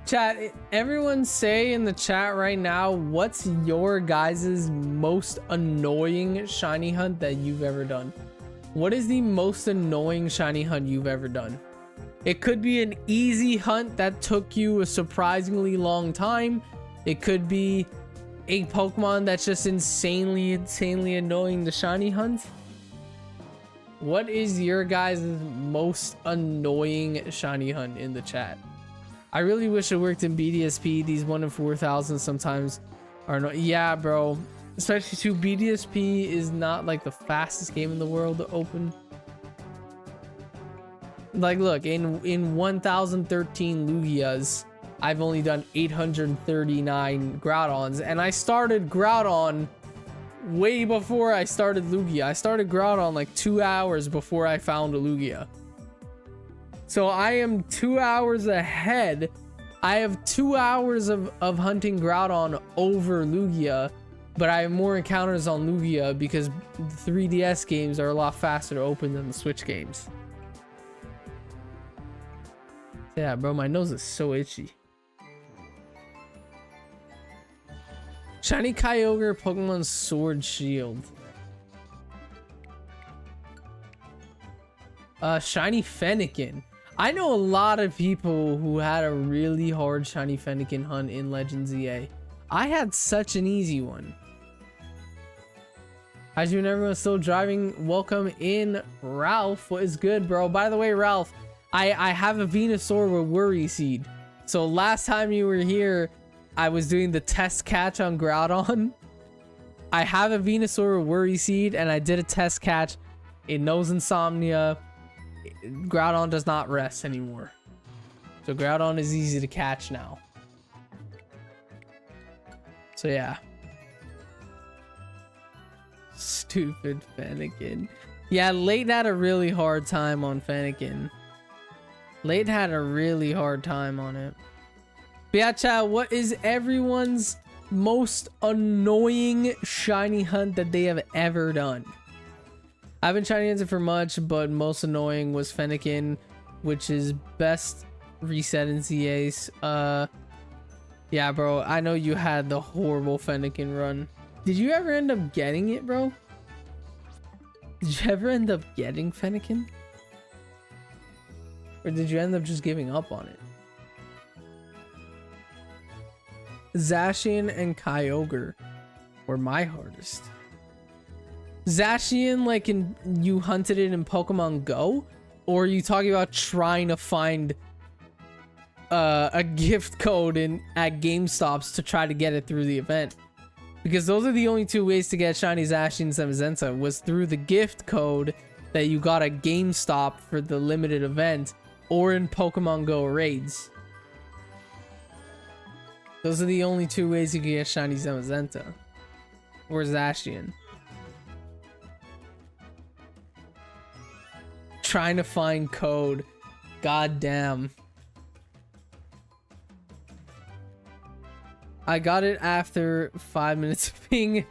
Chat, everyone say in the chat right now, what's your guys' most annoying shiny hunt that you've ever done? What is the most annoying shiny hunt you've ever done? It could be an easy hunt that took you a surprisingly long time. It could be a Pokemon that's just insanely annoying to shiny hunt. What is your guys' most annoying shiny hunt in the chat? I really wish it worked in BDSP. These 1 in 4,000 sometimes are no. Yeah, bro. Especially too, BDSP is not like the fastest game in the world to open. Like, look, in 1,013 Lugias, I've only done 839 Groudons, and I started Groudon way before I started Lugia. I started Groudon like 2 hours before I found a Lugia. So I am 2 hours ahead. I have 2 hours of hunting Groudon over Lugia, but I have more encounters on Lugia because the 3DS games are a lot faster to open than the Switch games. Yeah, bro, my nose is so itchy. Shiny Kyogre, Pokemon Sword Shield. Shiny Fennekin. I know a lot of people who had a really hard shiny Fennekin hunt in Legends EA. I had such an easy one. How's you and everyone still driving? Welcome in, Ralph. What is good, bro? By the way, Ralph, I have a Venusaur with Worry Seed. So last time you were here, I was doing the test catch on Groudon. I have a Venusaur with Worry Seed, and I did a test catch. It knows Insomnia. Groudon does not rest anymore. So Groudon is easy to catch now. So yeah. Stupid Fennekin. Yeah, Late had a really hard time on Fennekin. Late had a really hard time on it. But yeah, chat, what is everyone's most annoying shiny hunt that they have ever done? I haven't shiny hunted for much, but most annoying was Fennekin, which is best reset in CAs. Yeah, bro, I know you had the horrible Fennekin run. Did you ever end up getting it, bro? Did you ever end up getting Fennekin? Or did you end up just giving up on it? Zacian and Kyogre were my hardest. Zacian, like you hunted it in Pokemon Go? Or are you talking about trying to find a gift code at GameStops to try to get it through the event? Because those are the only two ways to get shiny Zacian and Zamazenta, was through the gift code that you got at GameStop for the limited event, or in Pokemon Go raids. Those are the only two ways you can get shiny Zamazenta or Zacian. Trying to find code. God damn. I got it after 5 minutes of being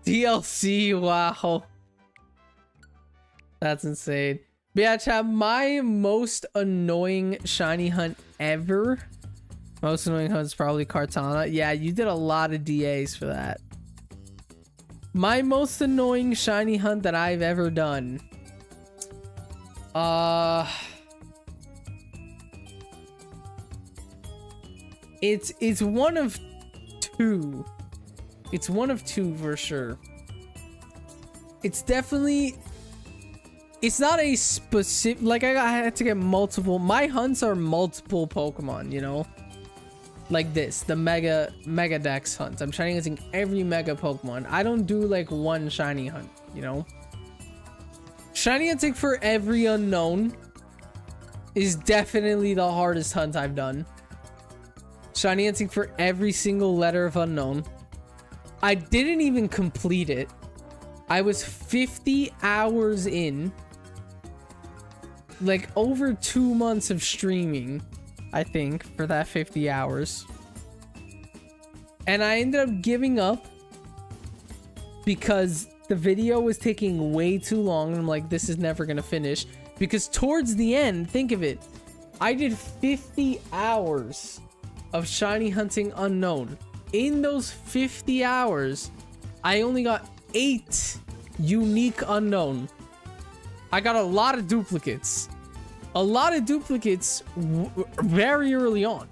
DLC. Wow. That's insane. But yeah, chat, my most annoying shiny hunt ever. Most annoying hunt is probably Kartana. Yeah, you did a lot of DAs for that. My most annoying shiny hunt that I've ever done. It's one of two. It's one of two for sure. It's definitely, it's not a specific, like I had to get multiple. My hunts are multiple Pokemon, you know, like this, the Mega Dex hunts. I'm shiny hunting every Mega Pokemon. I don't do like one shiny hunt, you know. Shiny hunting for every unknown is definitely the hardest hunt I've done. Shiny hunting for every single letter of unknown. I didn't even complete it. I was 50 hours in. Like over 2 months of streaming, I think, for that 50 hours. And I ended up giving up because the video was taking way too long. And I'm like, this is never gonna finish. Because towards the end, think of it, I did 50 hours of shiny hunting unknown. In those 50 hours, I only got 8 unique unknown. I got a lot of duplicates. A lot of duplicates very early on.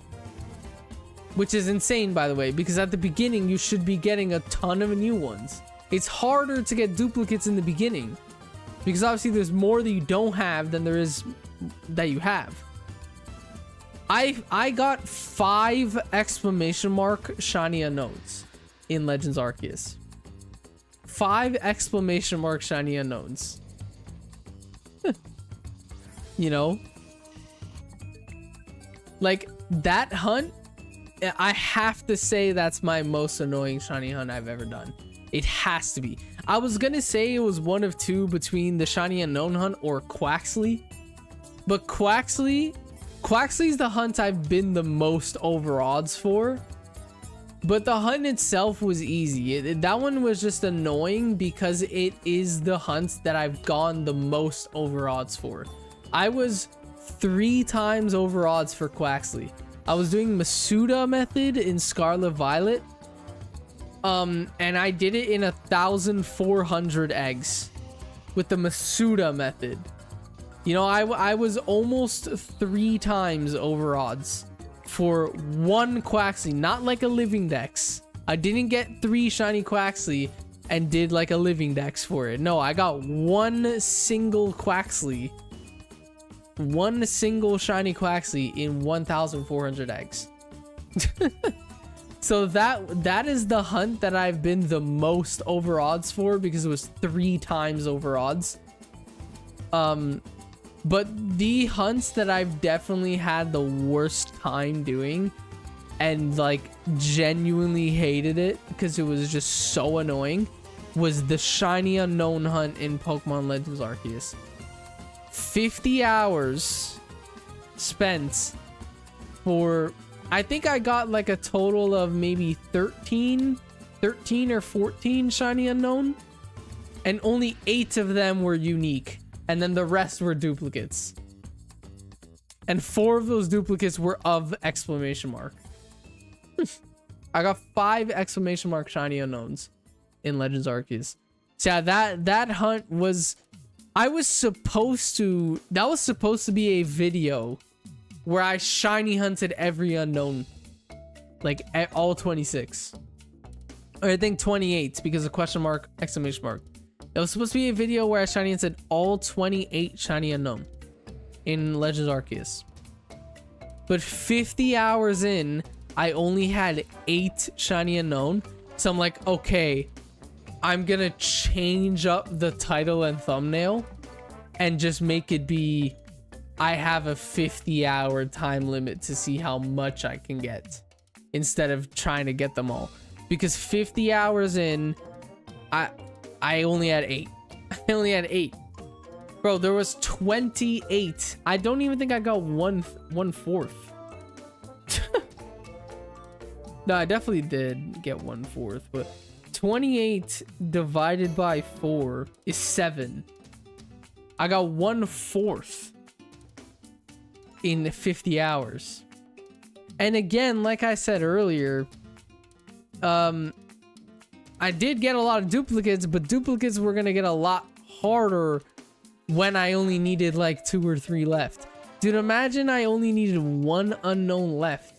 Which is insane, by the way, because at the beginning, you should be getting a ton of new ones. It's harder to get duplicates in the beginning, because obviously there's more that you don't have than there is that you have. I got 5 exclamation mark shiny unknowns in Legends Arceus. 5 exclamation mark shiny unknowns. You know? Like, that hunt, I have to say that's my most annoying shiny hunt I've ever done. It has to be. I was gonna say it was one of two between the shiny unknown hunt or Quaxly. But Quaxly's the hunt I've been the most over odds for. But the hunt itself was easy. That one was just annoying because it is the hunt that I've gone the most over odds for. I was 3 times over odds for Quaxly. I was doing Masuda method in Scarlet Violet. And I did it in 1,400 eggs with the Masuda method. You know, I was almost 3 times over odds for one Quaxly, not like a living dex. I didn't get 3 shiny Quaxly and did like a living dex for it. No, I got one single Quaxly. One single shiny Quaxly in 1,400 eggs. So that is the hunt that I've been the most over odds for, because it was 3 times over odds. But the hunts that I've definitely had the worst time doing, and like genuinely hated it because it was just so annoying was the shiny unknown hunt in Pokemon Legends Arceus. 50 hours spent for, I think I got like a total of maybe 13 or 14 shiny unknown, and only 8 of them were unique, and then the rest were duplicates, and 4 of those duplicates were of exclamation mark. I got 5 exclamation mark shiny unknowns in Legends Arceus. So yeah, that hunt was, that was supposed to be a video where I shiny hunted every unknown, like at all 26, or I think 28 because of question mark, exclamation mark. It was supposed to be a video where I shiny hunted all 28 shiny unknown in Legends Arceus, but 50 hours in, I only had 8 shiny unknown. So I'm like, okay, I'm gonna change up the title and thumbnail and just make it be, I have a 50-hour time limit to see how much I can get, instead of trying to get them all. Because 50 hours in, I only had 8. I only had 8. Bro, there was 28. I don't even think I got one fourth. No, I definitely did get 1/4, but 28 divided by 4 is 7. I got 1/4 in 50 hours. And again, like I said earlier, I did get a lot of duplicates, but duplicates were gonna get a lot harder when I only needed like 2 or 3 left. Dude, imagine I only needed 1 unknown left.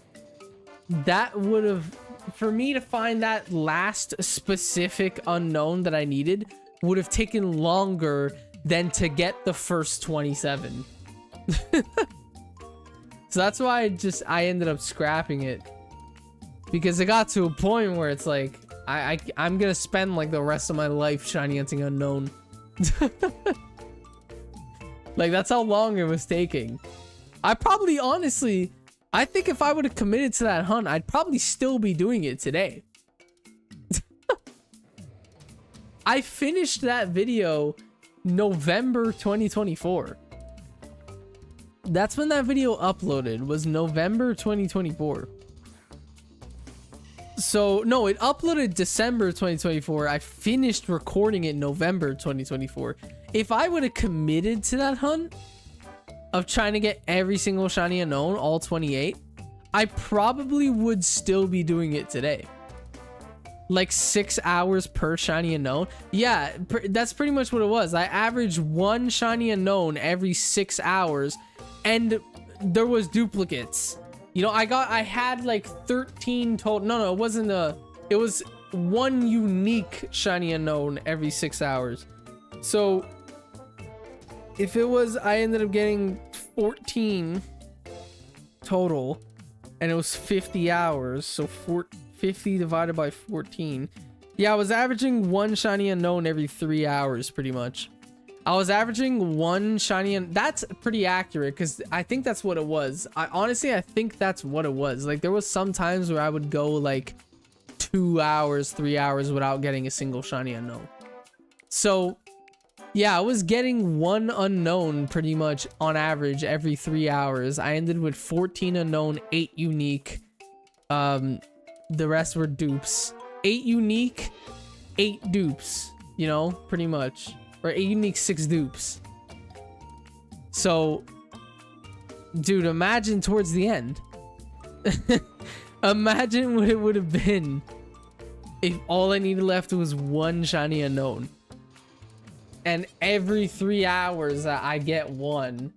That would have, for me to find that last specific unknown that I needed, would have taken longer than to get the first 27. So that's why I ended up scrapping it, because it got to a point where it's like I'm gonna spend like the rest of my life shiny hunting unknown. Like, that's how long it was taking. I probably, honestly, I think if I would have committed to that hunt, I'd probably still be doing it today. I finished that video November 2024. That's when that video uploaded, was November 2024. So, no, it uploaded December 2024. I finished recording it November 2024. If I would have committed to that hunt of trying to get every single shiny unknown, all 28, I probably would still be doing it today. Like 6 hours per shiny unknown. Yeah, that's pretty much what it was. I averaged 1 shiny unknown every 6 hours, and there was duplicates. You know, I had like 13 total. No, it wasn't it was 1 unique shiny unknown every 6 hours. So if it was, I ended up getting 14 total, and it was 50 hours, so 50 divided by 14. Yeah, I was averaging 1 shiny unknown every 3 hours, pretty much. I was averaging 1 shiny, and that's pretty accurate, because I think that's what it was. Honestly, I think that's what it was. Like, there was some times where I would go like 2 hours, 3 hours without getting a single shiny unknown. So yeah, I was getting 1 unknown pretty much on average every 3 hours. I ended with 14 unknown, 8 unique. The rest were dupes. 8 unique, 8 dupes, you know, pretty much. Or 8 unique, 6 dupes. So, dude, imagine towards the end. Imagine what it would have been if all I needed left was 1 shiny unknown. And every 3 hours I get 1,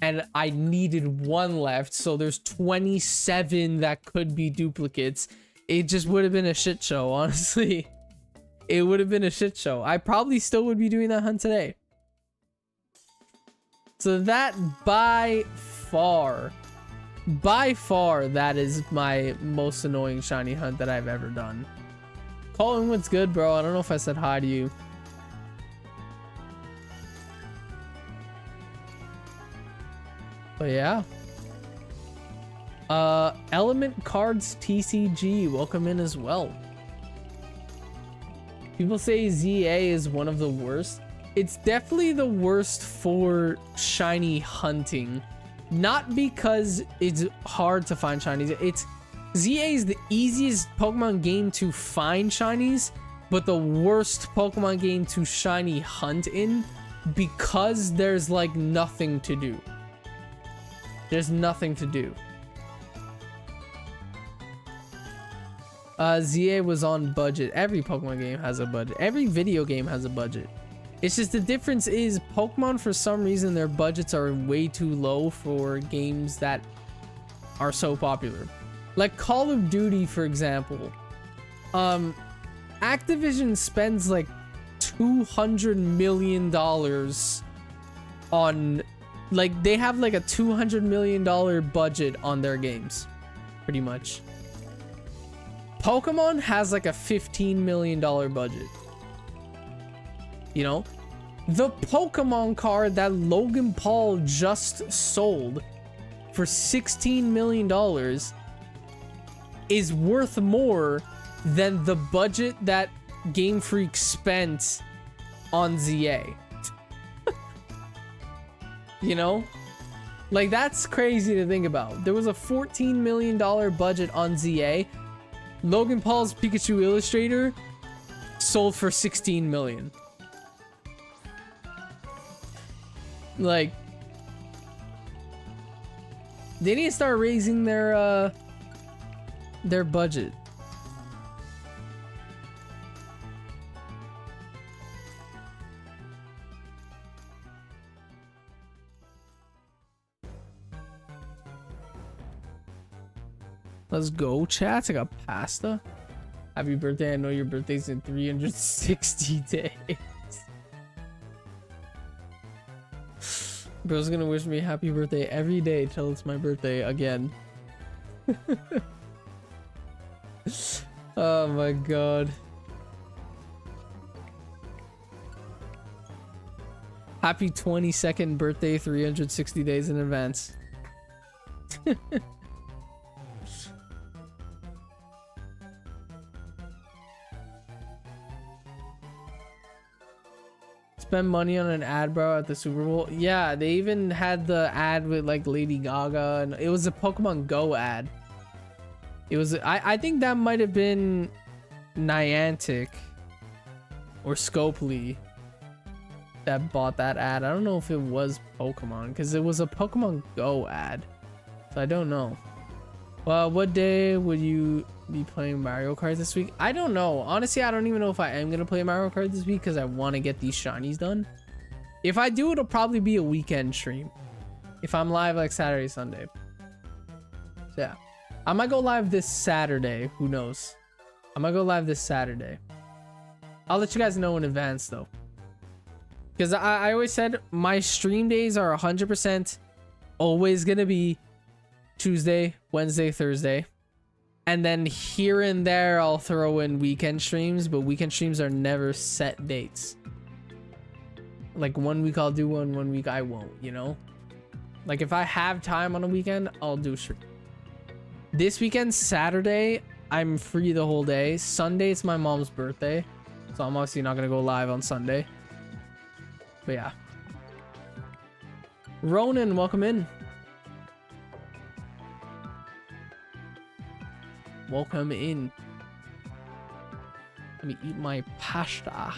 and I needed 1 left, so there's 27 that could be duplicates. It just would have been a shit show, honestly. It would have been a shit show. I probably still would be doing that hunt today. So that by far, that is my most annoying shiny hunt that I've ever done. Colin, what's good, bro? I don't know if I said hi to you. But yeah. Element Cards TCG, welcome in as well. People say ZA is one of the worst. It's definitely the worst for shiny hunting. Not because it's hard to find shinies. It's ZA is the easiest Pokemon game to find shinies, but the worst Pokemon game to shiny hunt in because there's like nothing to do. There's nothing to do. ZA was on budget. Every Pokemon game has a budget. Every video game has a budget. It's just the difference is Pokemon, for some reason, their budgets are way too low for games that are so popular. Like Call of Duty, for example. Activision spends like $200 million on, like, they have like a $200 million budget on their games, pretty much. Pokemon has like a $15 million budget. You know, the Pokemon card that Logan Paul just sold for $16 million is worth more than the budget that Game Freak spent on ZA. You know, like, that's crazy to think about. There was a $14 million budget on ZA. Logan Paul's Pikachu Illustrator sold for $16 million. Like, they need to start raising their budget. Let's go, chat. I got pasta. Happy birthday. I know your birthday's in 360 days. Bro's gonna wish me happy birthday every day till it's my birthday again. Oh my god. Happy 22nd birthday 360 days in advance. Spend money on an ad, bro, at the Super Bowl. Yeah, they even had the ad with like Lady Gaga, and it was a Pokemon Go ad. It was, I think that might have been Niantic or Scopely that bought that ad. I don't know if it was Pokemon, because it was a Pokemon Go ad. So I don't know. Well, what day would you be playing Mario Kart this week? I don't know. Honestly, I don't even know if I am gonna play Mario Kart this week because I want to get these shinies done. If I do, it'll probably be a weekend stream. If I'm live like Saturday, Sunday. So yeah. I might go live this Saturday. Who knows? I might go live this Saturday. I'll let you guys know in advance though. Because I always said my stream days are 100% always gonna be Tuesday, Wednesday, Thursday. And then here and there, I'll throw in weekend streams, but weekend streams are never set dates. Like 1 week I'll do one week I won't, you know? Like if I have time on a weekend, I'll do stream. This weekend, Saturday, I'm free the whole day. Sunday, it's my mom's birthday. So I'm obviously not going to go live on Sunday. But yeah. Ronan, welcome in. Welcome in. Let me eat my pasta.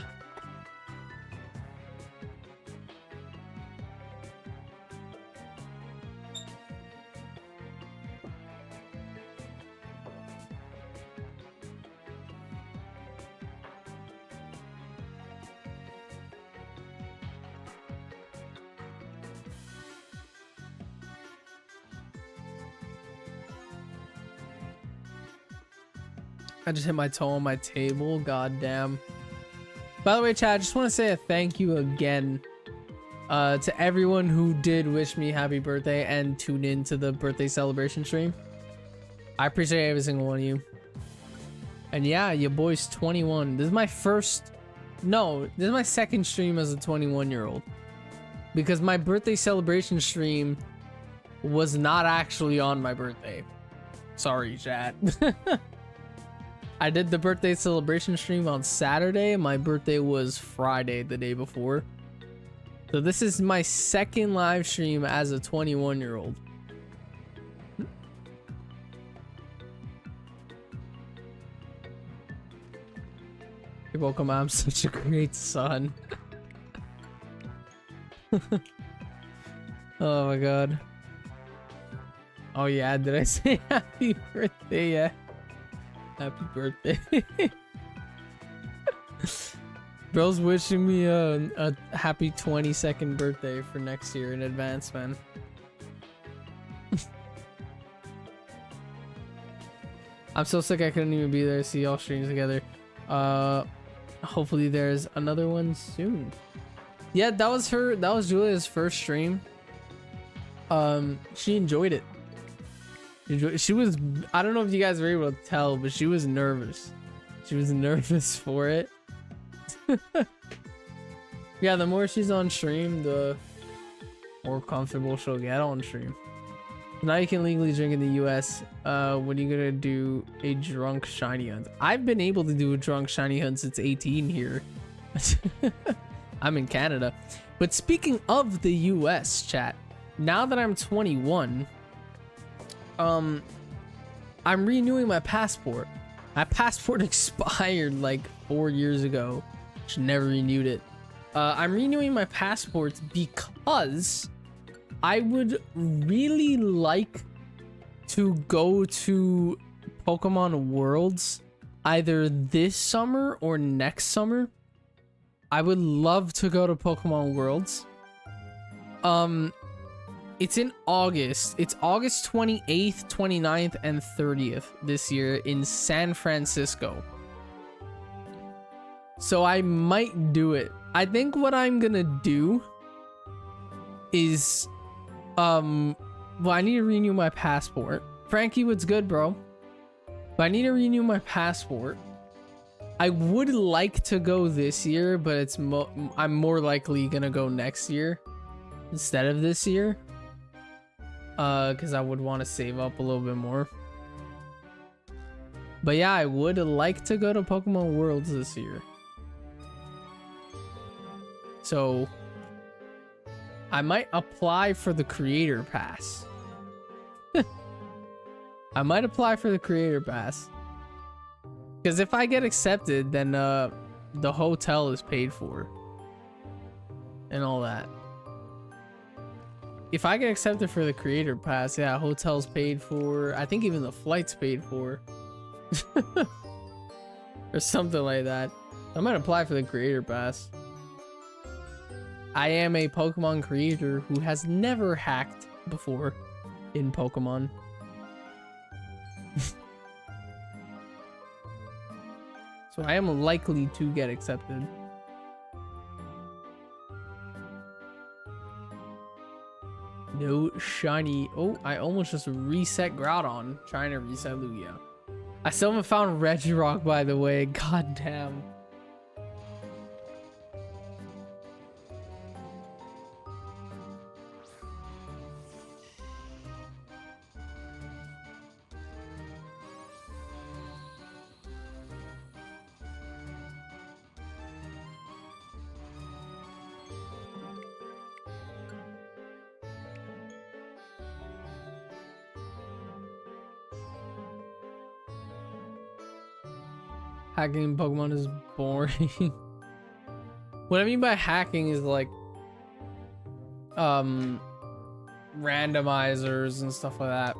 I just hit my toe on my table. God damn. By the way, chat, I just want to say a thank you again to everyone who did wish me happy birthday and tuned in to the birthday celebration stream. I appreciate every single one of you. And yeah, your boy's 21. This is my first... No, this is my second stream as a 21-year-old. Because my birthday celebration stream was not actually on my birthday. Sorry, chat. I did the birthday celebration stream on Saturday. My birthday was Friday, the day before. So this is my second live stream as a 21-year-old. You're welcome. I'm such a great son. Oh my god. Oh yeah, did I say happy birthday? Yeah. Happy birthday. Bro's wishing me a happy 22nd birthday for next year in advance, man. I'm so sick I couldn't even be there to see y'all streams together. Hopefully there's another one soon. Yeah, that was Julia's first stream. She enjoyed it. She was, I don't know if you guys were able to tell, but she was nervous. She was nervous for it. Yeah, the more she's on stream, the more comfortable she'll get on stream. Now you can legally drink in the US. When are you gonna do a drunk shiny hunt? I've been able to do a drunk shiny hunt since 18 here. I'm in Canada. But speaking of the US, chat, now that I'm 21, I'm renewing my passport. My passport expired like 4 years ago. Just never renewed it. I'm renewing my passport because I would really like to go to Pokemon Worlds either this summer or next summer. I would love to go to Pokemon Worlds. It's in August. It's August 28th, 29th, and 30th this year in San Francisco. So I might do it. I think what I'm gonna do is, well, I need to renew my passport. Frankie, what's good, bro? But I need to renew my passport. I would like to go this year, but I'm more likely gonna go next year instead of this year. Because I would want to save up a little bit more. But yeah, I would like to go to Pokemon Worlds this year. So I might apply for the creator pass. I might apply for the creator pass. Because if I get accepted, then the hotel is paid for. And all that. If I get accepted for the creator pass, yeah, hotel's paid for. I think even the flight's paid for. Or something like that. I might apply for the creator pass. I am a Pokemon creator who has never hacked before in Pokemon. So I am likely to get accepted. No shiny. Oh, I almost just reset Groudon. Trying to reset Lugia. I still haven't found Regirock, by the way. God damn. Hacking Pokemon is boring. What I mean by hacking is like randomizers and stuff like that.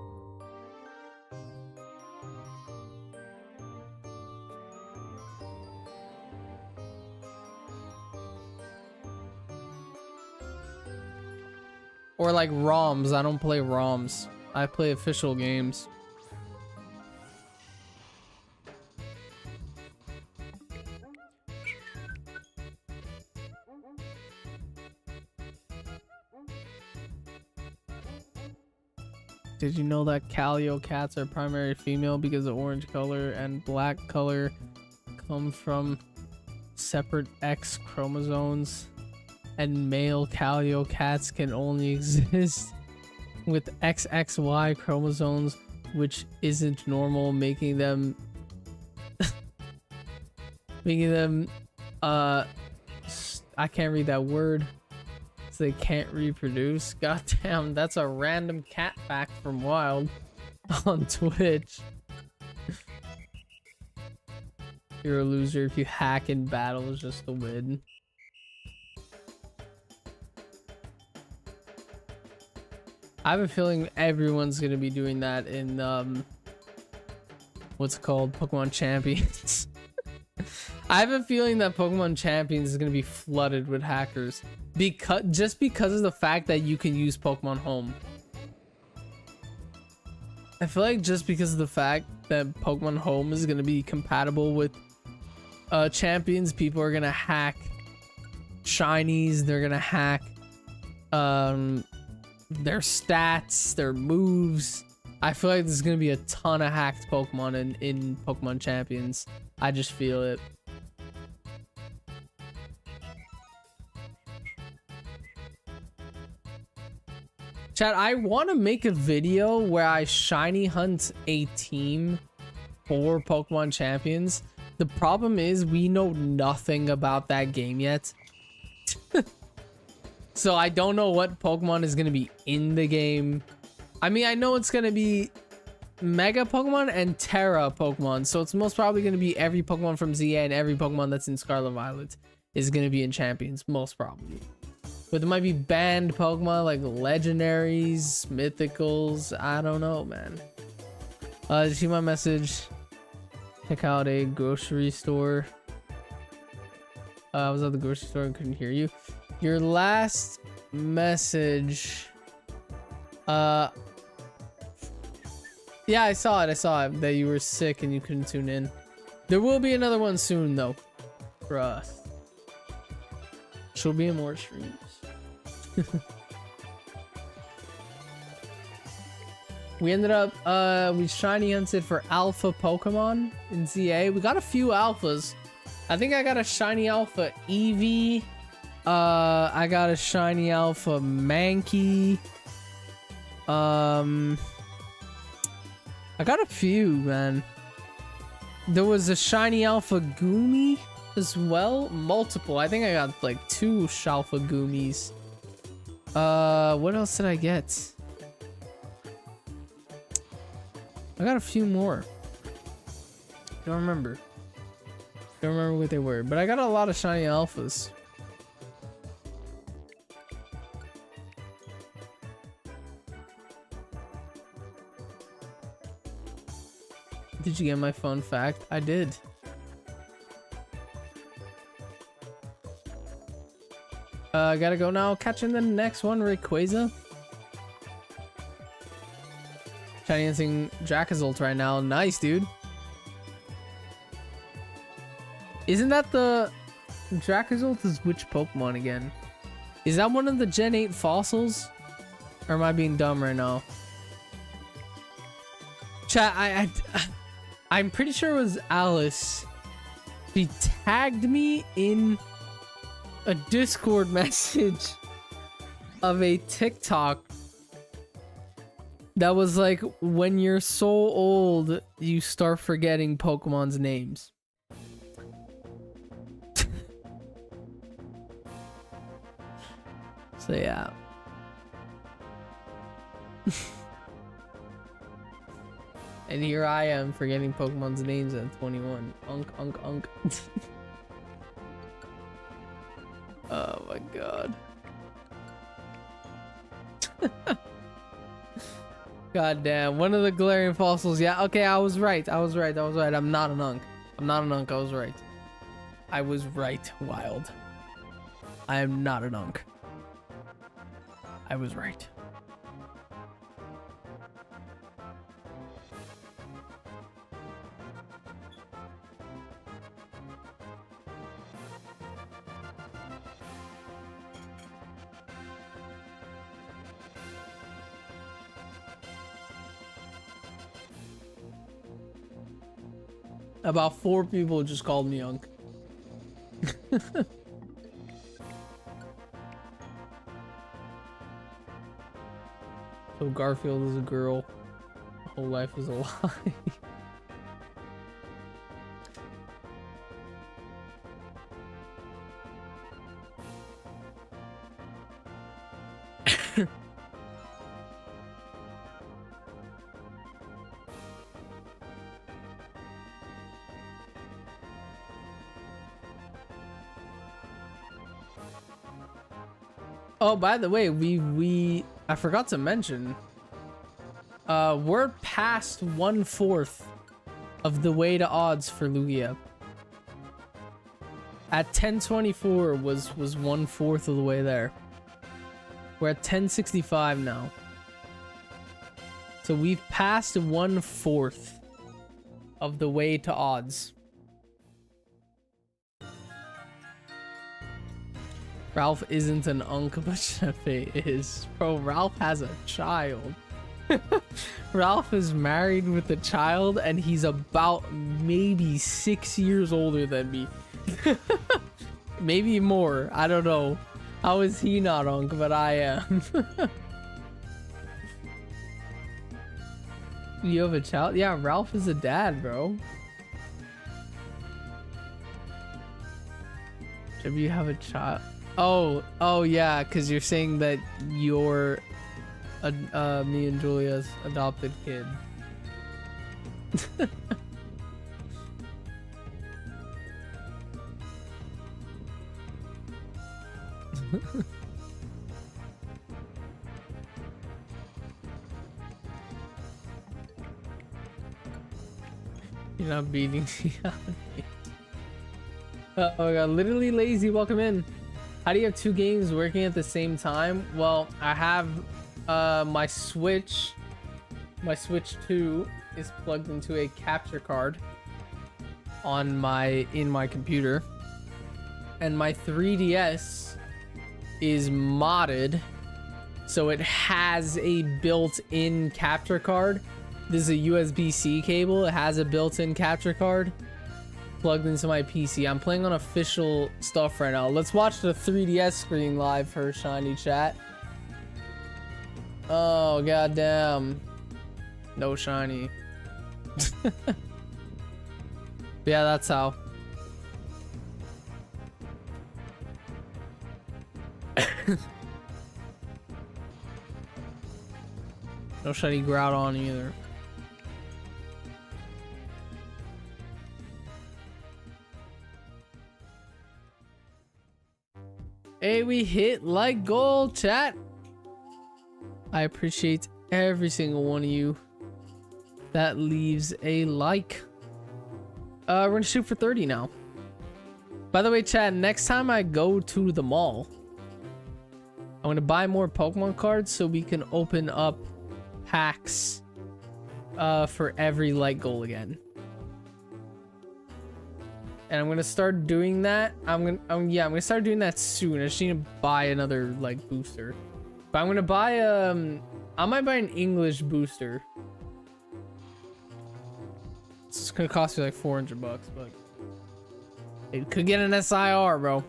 Or like ROMs. I don't play ROMs. I play official games. Did you know that Calio cats are primary female because the orange color and black color come from separate X chromosomes, and male Calio cats can only exist with XXY chromosomes which isn't normal, making them making them I can't read that word, so they can't reproduce. Goddamn, that's a random cat fact from Wild on Twitch. You're a loser if you hack in battles just to win. I have a feeling everyone's gonna be doing that in what's it called, Pokemon Champions. I have a feeling that Pokemon Champions is gonna be flooded with hackers because of the fact that you can use Pokemon Home. I feel like just because of the fact that Pokemon Home is gonna be compatible with Champions, people are gonna hack shinies. They're gonna hack their stats, their moves. I feel like there's gonna be a ton of hacked Pokemon in Pokemon Champions. I just feel it. Chat, I want to make a video where I shiny hunt a team for Pokemon Champions. The problem is we know nothing about that game yet. So I don't know what Pokemon is going to be in the game. I mean, I know it's going to be Mega Pokemon and Terra Pokemon. So it's most probably going to be every Pokemon from ZA and every Pokemon that's in Scarlet Violet is going to be in Champions, most probably. But there might be banned Pokemon like legendaries, mythicals. I don't know, man. Did you see my message? Check out a grocery store. I was at the grocery store and couldn't hear you. Your last message. Yeah, I saw it. That you were sick and you couldn't tune in. There will be another one soon though. For us. She'll be in more streams. We ended up we shiny hunted for alpha Pokemon in ZA. We got a few alphas. I think I got a shiny alpha Eevee. I got a shiny alpha Mankey. I got a few, man. There was a shiny alpha Goomy as well. Multiple. I think I got like 2 Shalfa Goomies. What else did I get? I got a few more. Don't remember what they were, but I got a lot of shiny alphas. Did you get my fun fact? I did. I gotta go now. Catch you in the next one, Rayquaza. Shiny Dancing Dracazolt right now. Nice, dude. Isn't that the... Dracazolt is which Pokemon again? Is that one of the Gen 8 fossils? Or am I being dumb right now? Chat, I'm pretty sure it was Alice. She tagged me in a Discord message of a TikTok that was like, when you're so old, you start forgetting Pokemon's names. So yeah. And here I am forgetting Pokemon's names at 21. Unk. Oh my god. God damn. One of the Galarian fossils. Yeah, okay, I was right. I'm not an Unk. I was right. I was right, Wild. I am not an Unk. I was right. About 4 people just called me Unk. So Garfield is a girl. whole life was a lie. Oh, by the way, I forgot to mention, we're past 1/4 of the way to odds for Lugia. At 1024 was 1/4 of the way there. We're at 1065 now. So we've passed 1/4 of the way to odds. Ralph isn't an uncle, but Chefe is. Bro, Ralph has a child. Ralph is married with a child, and he's about maybe 6 years older than me. Maybe more. I don't know. How is he not uncle, but I am. You have a child? Yeah, Ralph is a dad, bro. Should you have a child? Oh yeah, because you're saying that you're me and Julia's adopted kid. You're not beating me out of me. Oh my god, literally lazy, welcome in. How do you have 2 games working at the same time? Well, I have my Switch 2 is plugged into a capture card on in my computer, and my 3DS is modded, so it has a built-in capture card. This is a USB-C cable. It has a built-in capture card plugged into my PC. I'm playing on official stuff right now. Let's watch the 3DS screen live for Shiny Chat. Oh, goddamn. No Shiny. Yeah, that's how. No Shiny Groudon either. Hey, we hit like goal, chat. I appreciate every single one of you that leaves a like. We're gonna shoot for 30 now. By the way, chat, next time I go to the mall, I'm gonna buy more Pokemon cards so we can open up packs for every like goal again. And I'm gonna start doing that. I'm gonna start doing that soon. I just need to buy another like booster. But I'm gonna buy I might buy an English booster. It's gonna cost me like 400 bucks, but it could get an SIR, bro.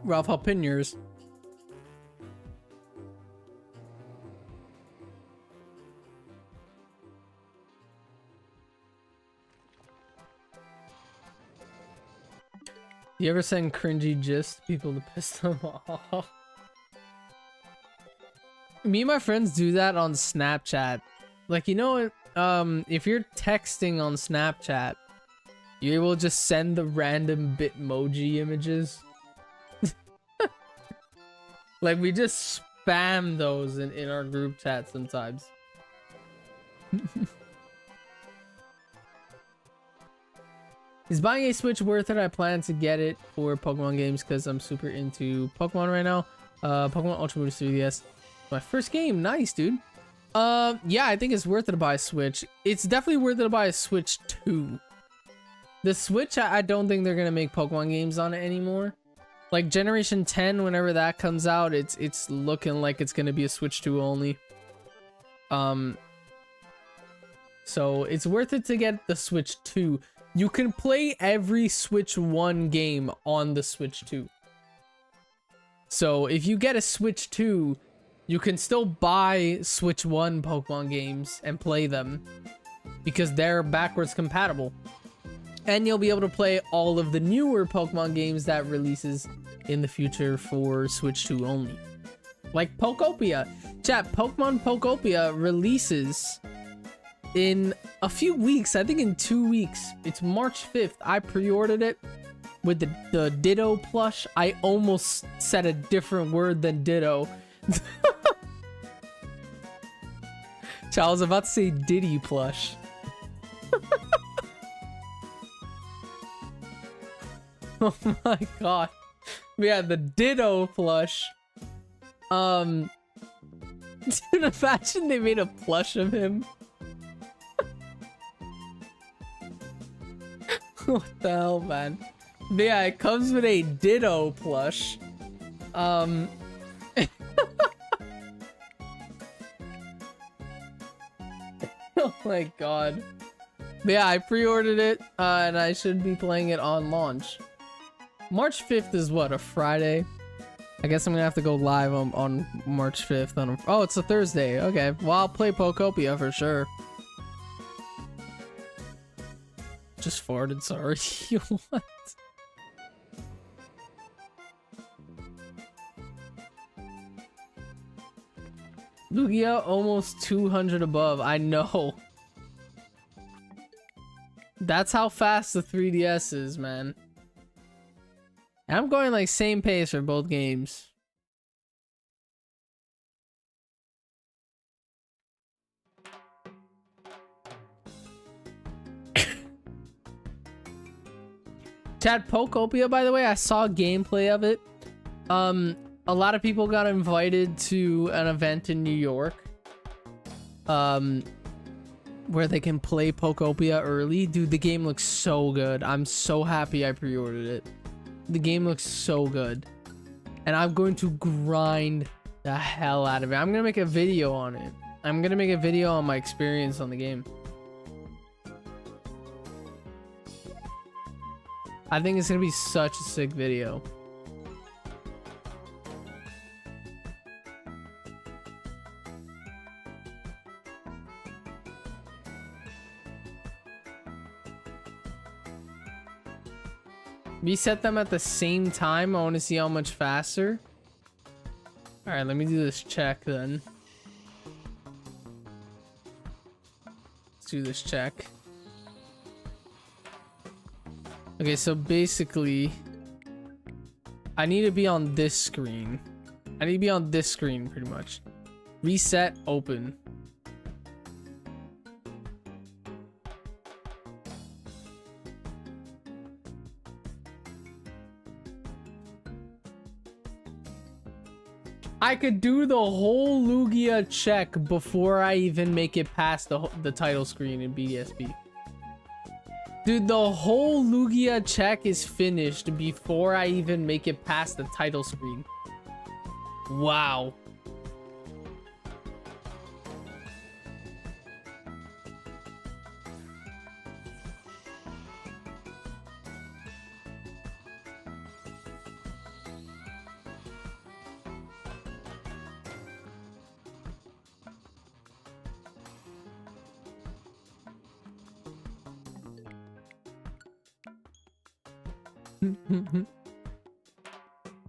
Ralph, I'll pin yours. You ever send cringy gifs to people to piss them off? Me and my friends do that on Snapchat. Like, you know, if you're texting on Snapchat, you're able to just send the random Bitmoji images. Like, we just spam those in our group chat sometimes. Is buying a Switch worth it? I plan to get it for Pokemon games because I'm super into Pokemon right now. Pokemon Ultra Boost 3DS. My first game. Nice, dude. Yeah, I think it's worth it to buy a Switch. It's definitely worth it to buy a Switch 2. The Switch, I don't think they're gonna make Pokemon games on it anymore. Like Generation 10, whenever that comes out, it's looking like it's gonna be a Switch 2 only. So it's worth it to get the Switch 2. You can play every Switch 1 game on the Switch 2. So if you get a Switch 2, you can still buy Switch 1 Pokemon games and play them because they're backwards compatible. And you'll be able to play all of the newer Pokemon games that releases in the future for Switch 2 only. Like Pokopia. Chat, Pokemon Pokopia releases in a few weeks. I think in 2 weeks. It's March 5th. I pre-ordered it with the Ditto plush. I almost said a different word than Ditto. Chat, I was about to say Diddy plush. Oh my god. Yeah, the Ditto plush. Dude, imagine they made a plush of him. What the hell, man? But yeah, it comes with a Ditto plush. Oh my god. But yeah, I pre-ordered it, and I should be playing it on launch. March 5th is what, a Friday? I guess I'm gonna have to go live on March 5th. Oh, it's a Thursday. Okay, well, I'll play Pokopia for sure. Just farted, sorry. What? Lugia almost 200 above. I know. That's how fast the 3DS is, man. And I'm going like same pace for both games. Chat, Pokopia, by the way, I saw gameplay of it. A lot of people got invited to an event in New York. Where they can play Pokopia early. Dude, the game looks so good. I'm so happy I pre-ordered it. The game looks so good. And I'm going to grind the hell out of it. I'm gonna make a video on it. I'm gonna make a video on my experience on the game. I think it's gonna be such a sick video. We set them at the same time. I want to see how much faster. All right, let me do this check then. Let's do this check. Okay, so basically, I need to be on this screen. I need to be on this screen pretty much. Reset, open. I could do the whole Lugia check before I even make it past the title screen in BDSP. Dude, the whole Lugia check is finished before I even make it past the title screen. Wow.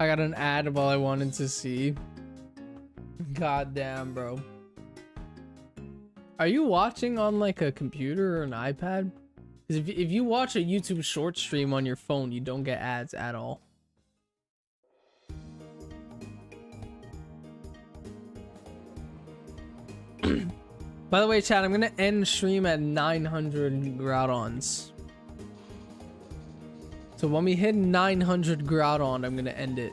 I got an ad of all I wanted to see. God damn, bro. Are you watching on like a computer or an iPad? Because if you watch a YouTube short stream on your phone, you don't get ads at all. By the way, chat, I'm gonna end stream at 900 Groudons. So when we hit 900 Groudon, I'm gonna end it.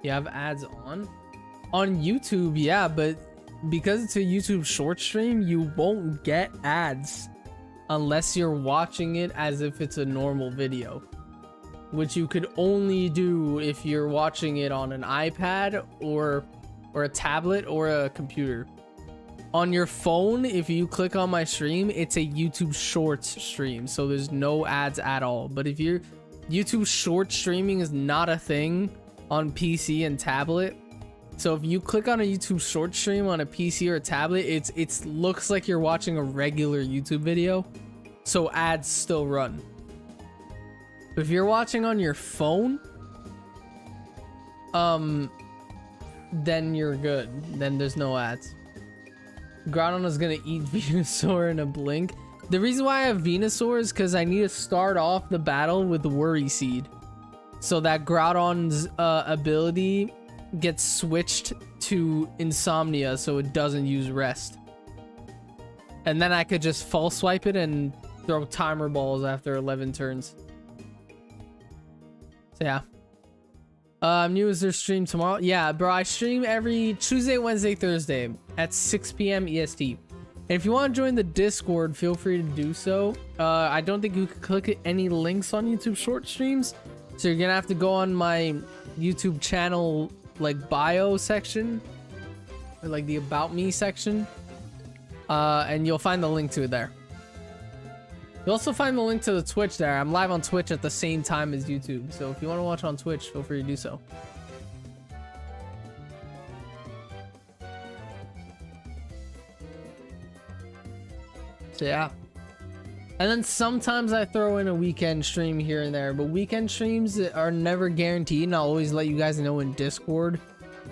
You have ads on? On YouTube, yeah, but because it's a YouTube short stream, you won't get ads. unless you're watching it as if it's a normal video, which you could only do if you're watching it on an iPad or a tablet or a computer. On your phone, if you click on my stream, it's a YouTube Shorts stream, so there's no ads at all. But if you're YouTube Short streaming is not a thing on PC and tablet. So if you click on a YouTube Short stream on a PC or a tablet, it looks like you're watching a regular YouTube video, so ads still run. But if you're watching on your phone, then you're good. Then there's no ads. Groudon is gonna eat Venusaur in a blink. The reason why I have Venusaur is because I need to start off the battle with the Worry Seed, so that Groudon's ability gets switched to Insomnia, so it doesn't use Rest. And then I could just false swipe it and throw timer balls after 11 turns. So yeah. New is there stream tomorrow? Yeah, bro, I stream every Tuesday, Wednesday, Thursday at 6 p.m. EST. And if you want to join the Discord, feel free to do so. I don't think you can click any links on YouTube Short streams, so you're gonna have to go on my YouTube channel like bio section, or like the About Me section, and you'll find the link to it there. You'll also find the link to the Twitch there. I'm live on Twitch at the same time as YouTube, so if you want to watch on Twitch, feel free to do so. So yeah. And then sometimes I throw in a weekend stream here and there, but weekend streams are never guaranteed, and I'll always let you guys know in Discord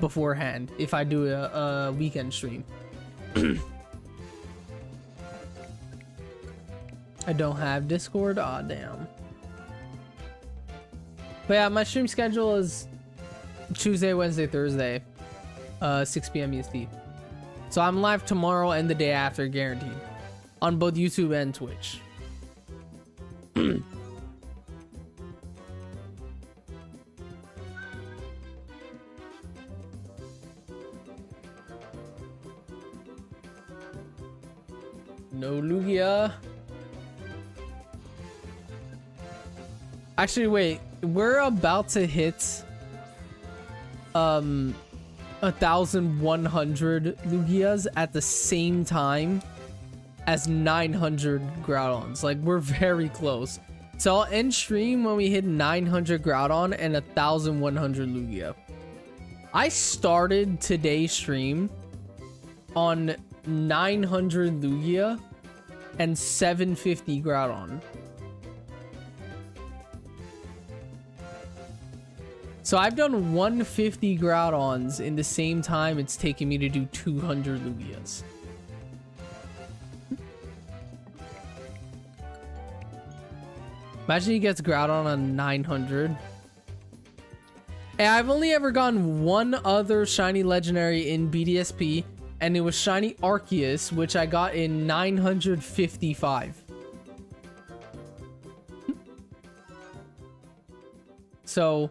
beforehand if I do a weekend stream. I don't have Discord. Aw, damn. But yeah, my stream schedule is Tuesday, Wednesday, Thursday, 6 p.m. EST. So I'm live tomorrow and the day after, guaranteed, on both YouTube and Twitch. No Lugia. Actually, wait. We're about to hit 1,100 Lugias at the same time as 900 Groudons. Like, we're very close. So I'll end stream when we hit 900 Groudon and 1,100 Lugia. I started today's stream on 900 Lugia and 750 Groudon. So I've done 150 Groudons in the same time it's taking me to do 200 Lugias. Imagine he gets Groudon on 900. And I've only ever gotten one other shiny legendary in BDSP, and it was shiny Arceus, which I got in 955. So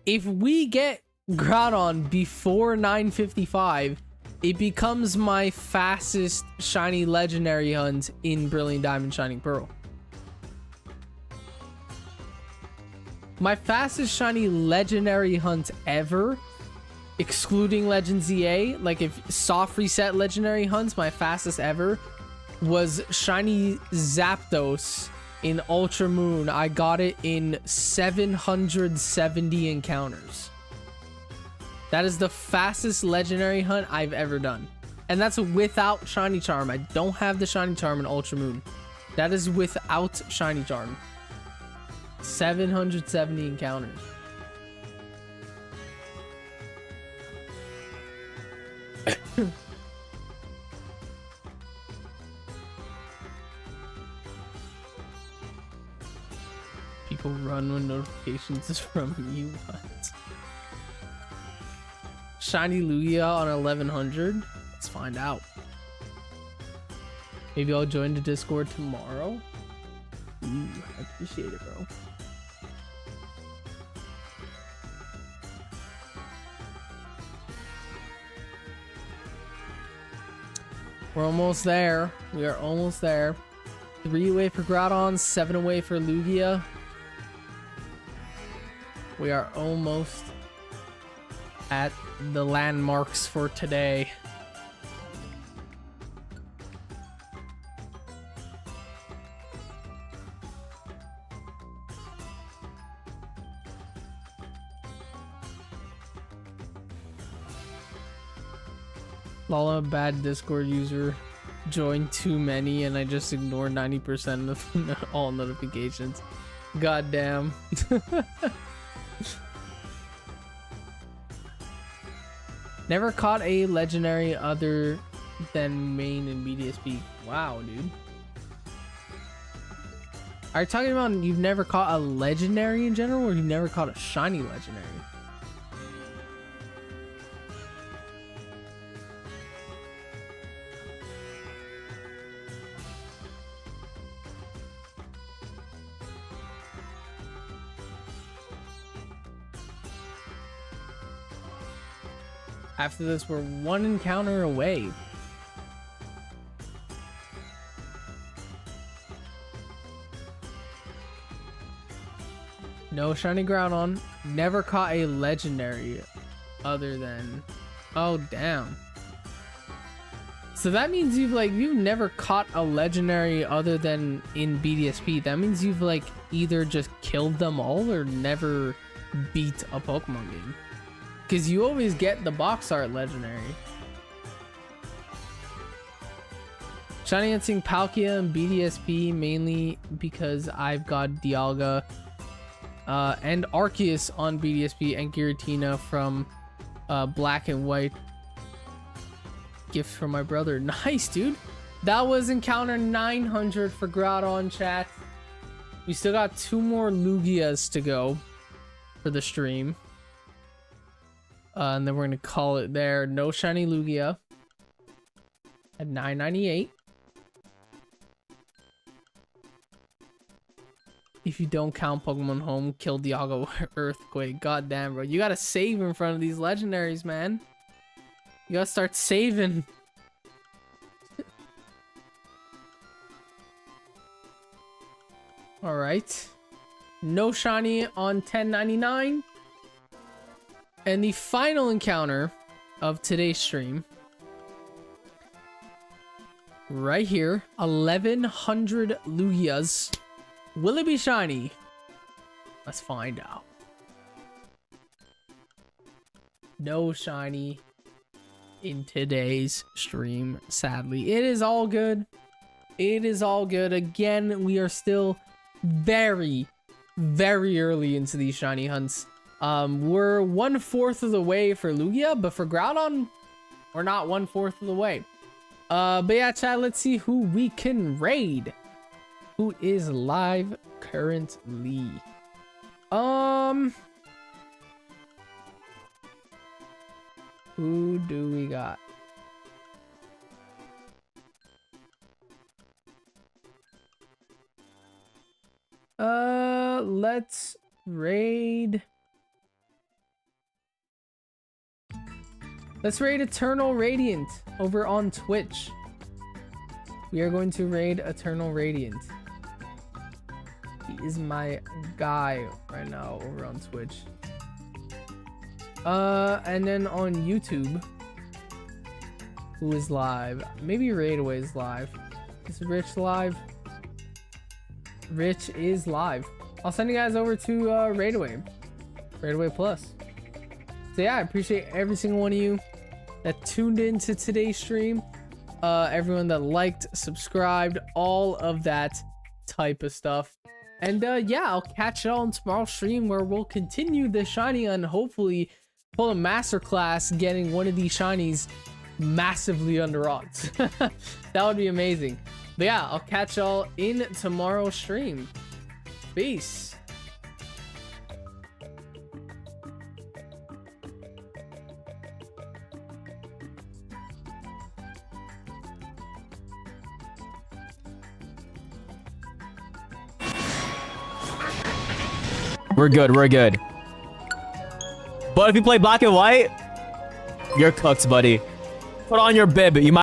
if we get Groudon before 955, it becomes my fastest shiny legendary hunt in Brilliant Diamond Shining Pearl. My fastest shiny legendary hunt ever, excluding Legend ZA, like if soft reset legendary hunts, my fastest ever was shiny Zapdos in Ultra Moon. I got it in 770 encounters. That is the fastest legendary hunt I've ever done. And that's without Shiny Charm. I don't have the Shiny Charm in Ultra Moon. That is without Shiny Charm. 770 encounters. People run when notifications is from you. What? Shiny Lugia on 1100? Let's find out. Maybe I'll join the Discord tomorrow. Ooh, I appreciate it, bro. We're almost there. We are almost there. 3 away for Groudon, 7 away for Lugia. We are almost at the landmarks for today. Lala, bad Discord user, joined too many and I just ignored 90% of all notifications. God damn. Never caught a legendary other than main in BDSP. Wow, dude. Are you talking about you've never caught a legendary in general, or you've never caught a shiny legendary? After this, we're 1 encounter away. No shiny Groudon. Never caught a legendary other than... Oh, damn. So that means you've never caught a legendary other than in BDSP. That means you've either just killed them all or never beat a Pokemon game. Because you always get the box art legendary. Shiny Hunting Palkia and BDSP mainly because I've got Dialga and Arceus on BDSP and Giratina from Black and White. Gift from my brother. Nice, dude. That was encounter 900 for Groudon, chat. We still got 2 more Lugias to go for the stream. And then we're going to call it there. No shiny Lugia at 998. If you don't count Pokemon Home, kill Dialga Earthquake. God damn, bro. You got to save in front of these legendaries, man. You got to start saving. All right. No shiny on 1099. And the final encounter of today's stream, right here, 1100 Lugias. Will it be shiny? Let's find out. No shiny in today's stream, sadly. It is all good. It is all good. Again, we are still very, very early into these shiny hunts. We're 1/4 of the way for Lugia, but for Groudon, we're not 1/4 of the way. But yeah, chat, let's see who we can raid. Who is live currently? Who do we got? Let's raid. Let's raid Eternal Radiant over on Twitch. We are going to raid Eternal Radiant. He is my guy right now over on Twitch. And then on YouTube, who is live? Maybe Raidaway is live. Is Rich live? Rich is live. I'll send you guys over to Raidaway Plus. So yeah, I appreciate every single one of you that tuned into today's stream. Everyone that liked, subscribed, all of that type of stuff. And yeah, I'll catch y'all on tomorrow's stream where we'll continue the shiny and hopefully pull a masterclass getting one of these shinies massively under odds. That would be amazing. But yeah, I'll catch y'all in tomorrow's stream. Peace. We're good, we're good. But if you play black and white, you're cooked, buddy. Put on your bib. You might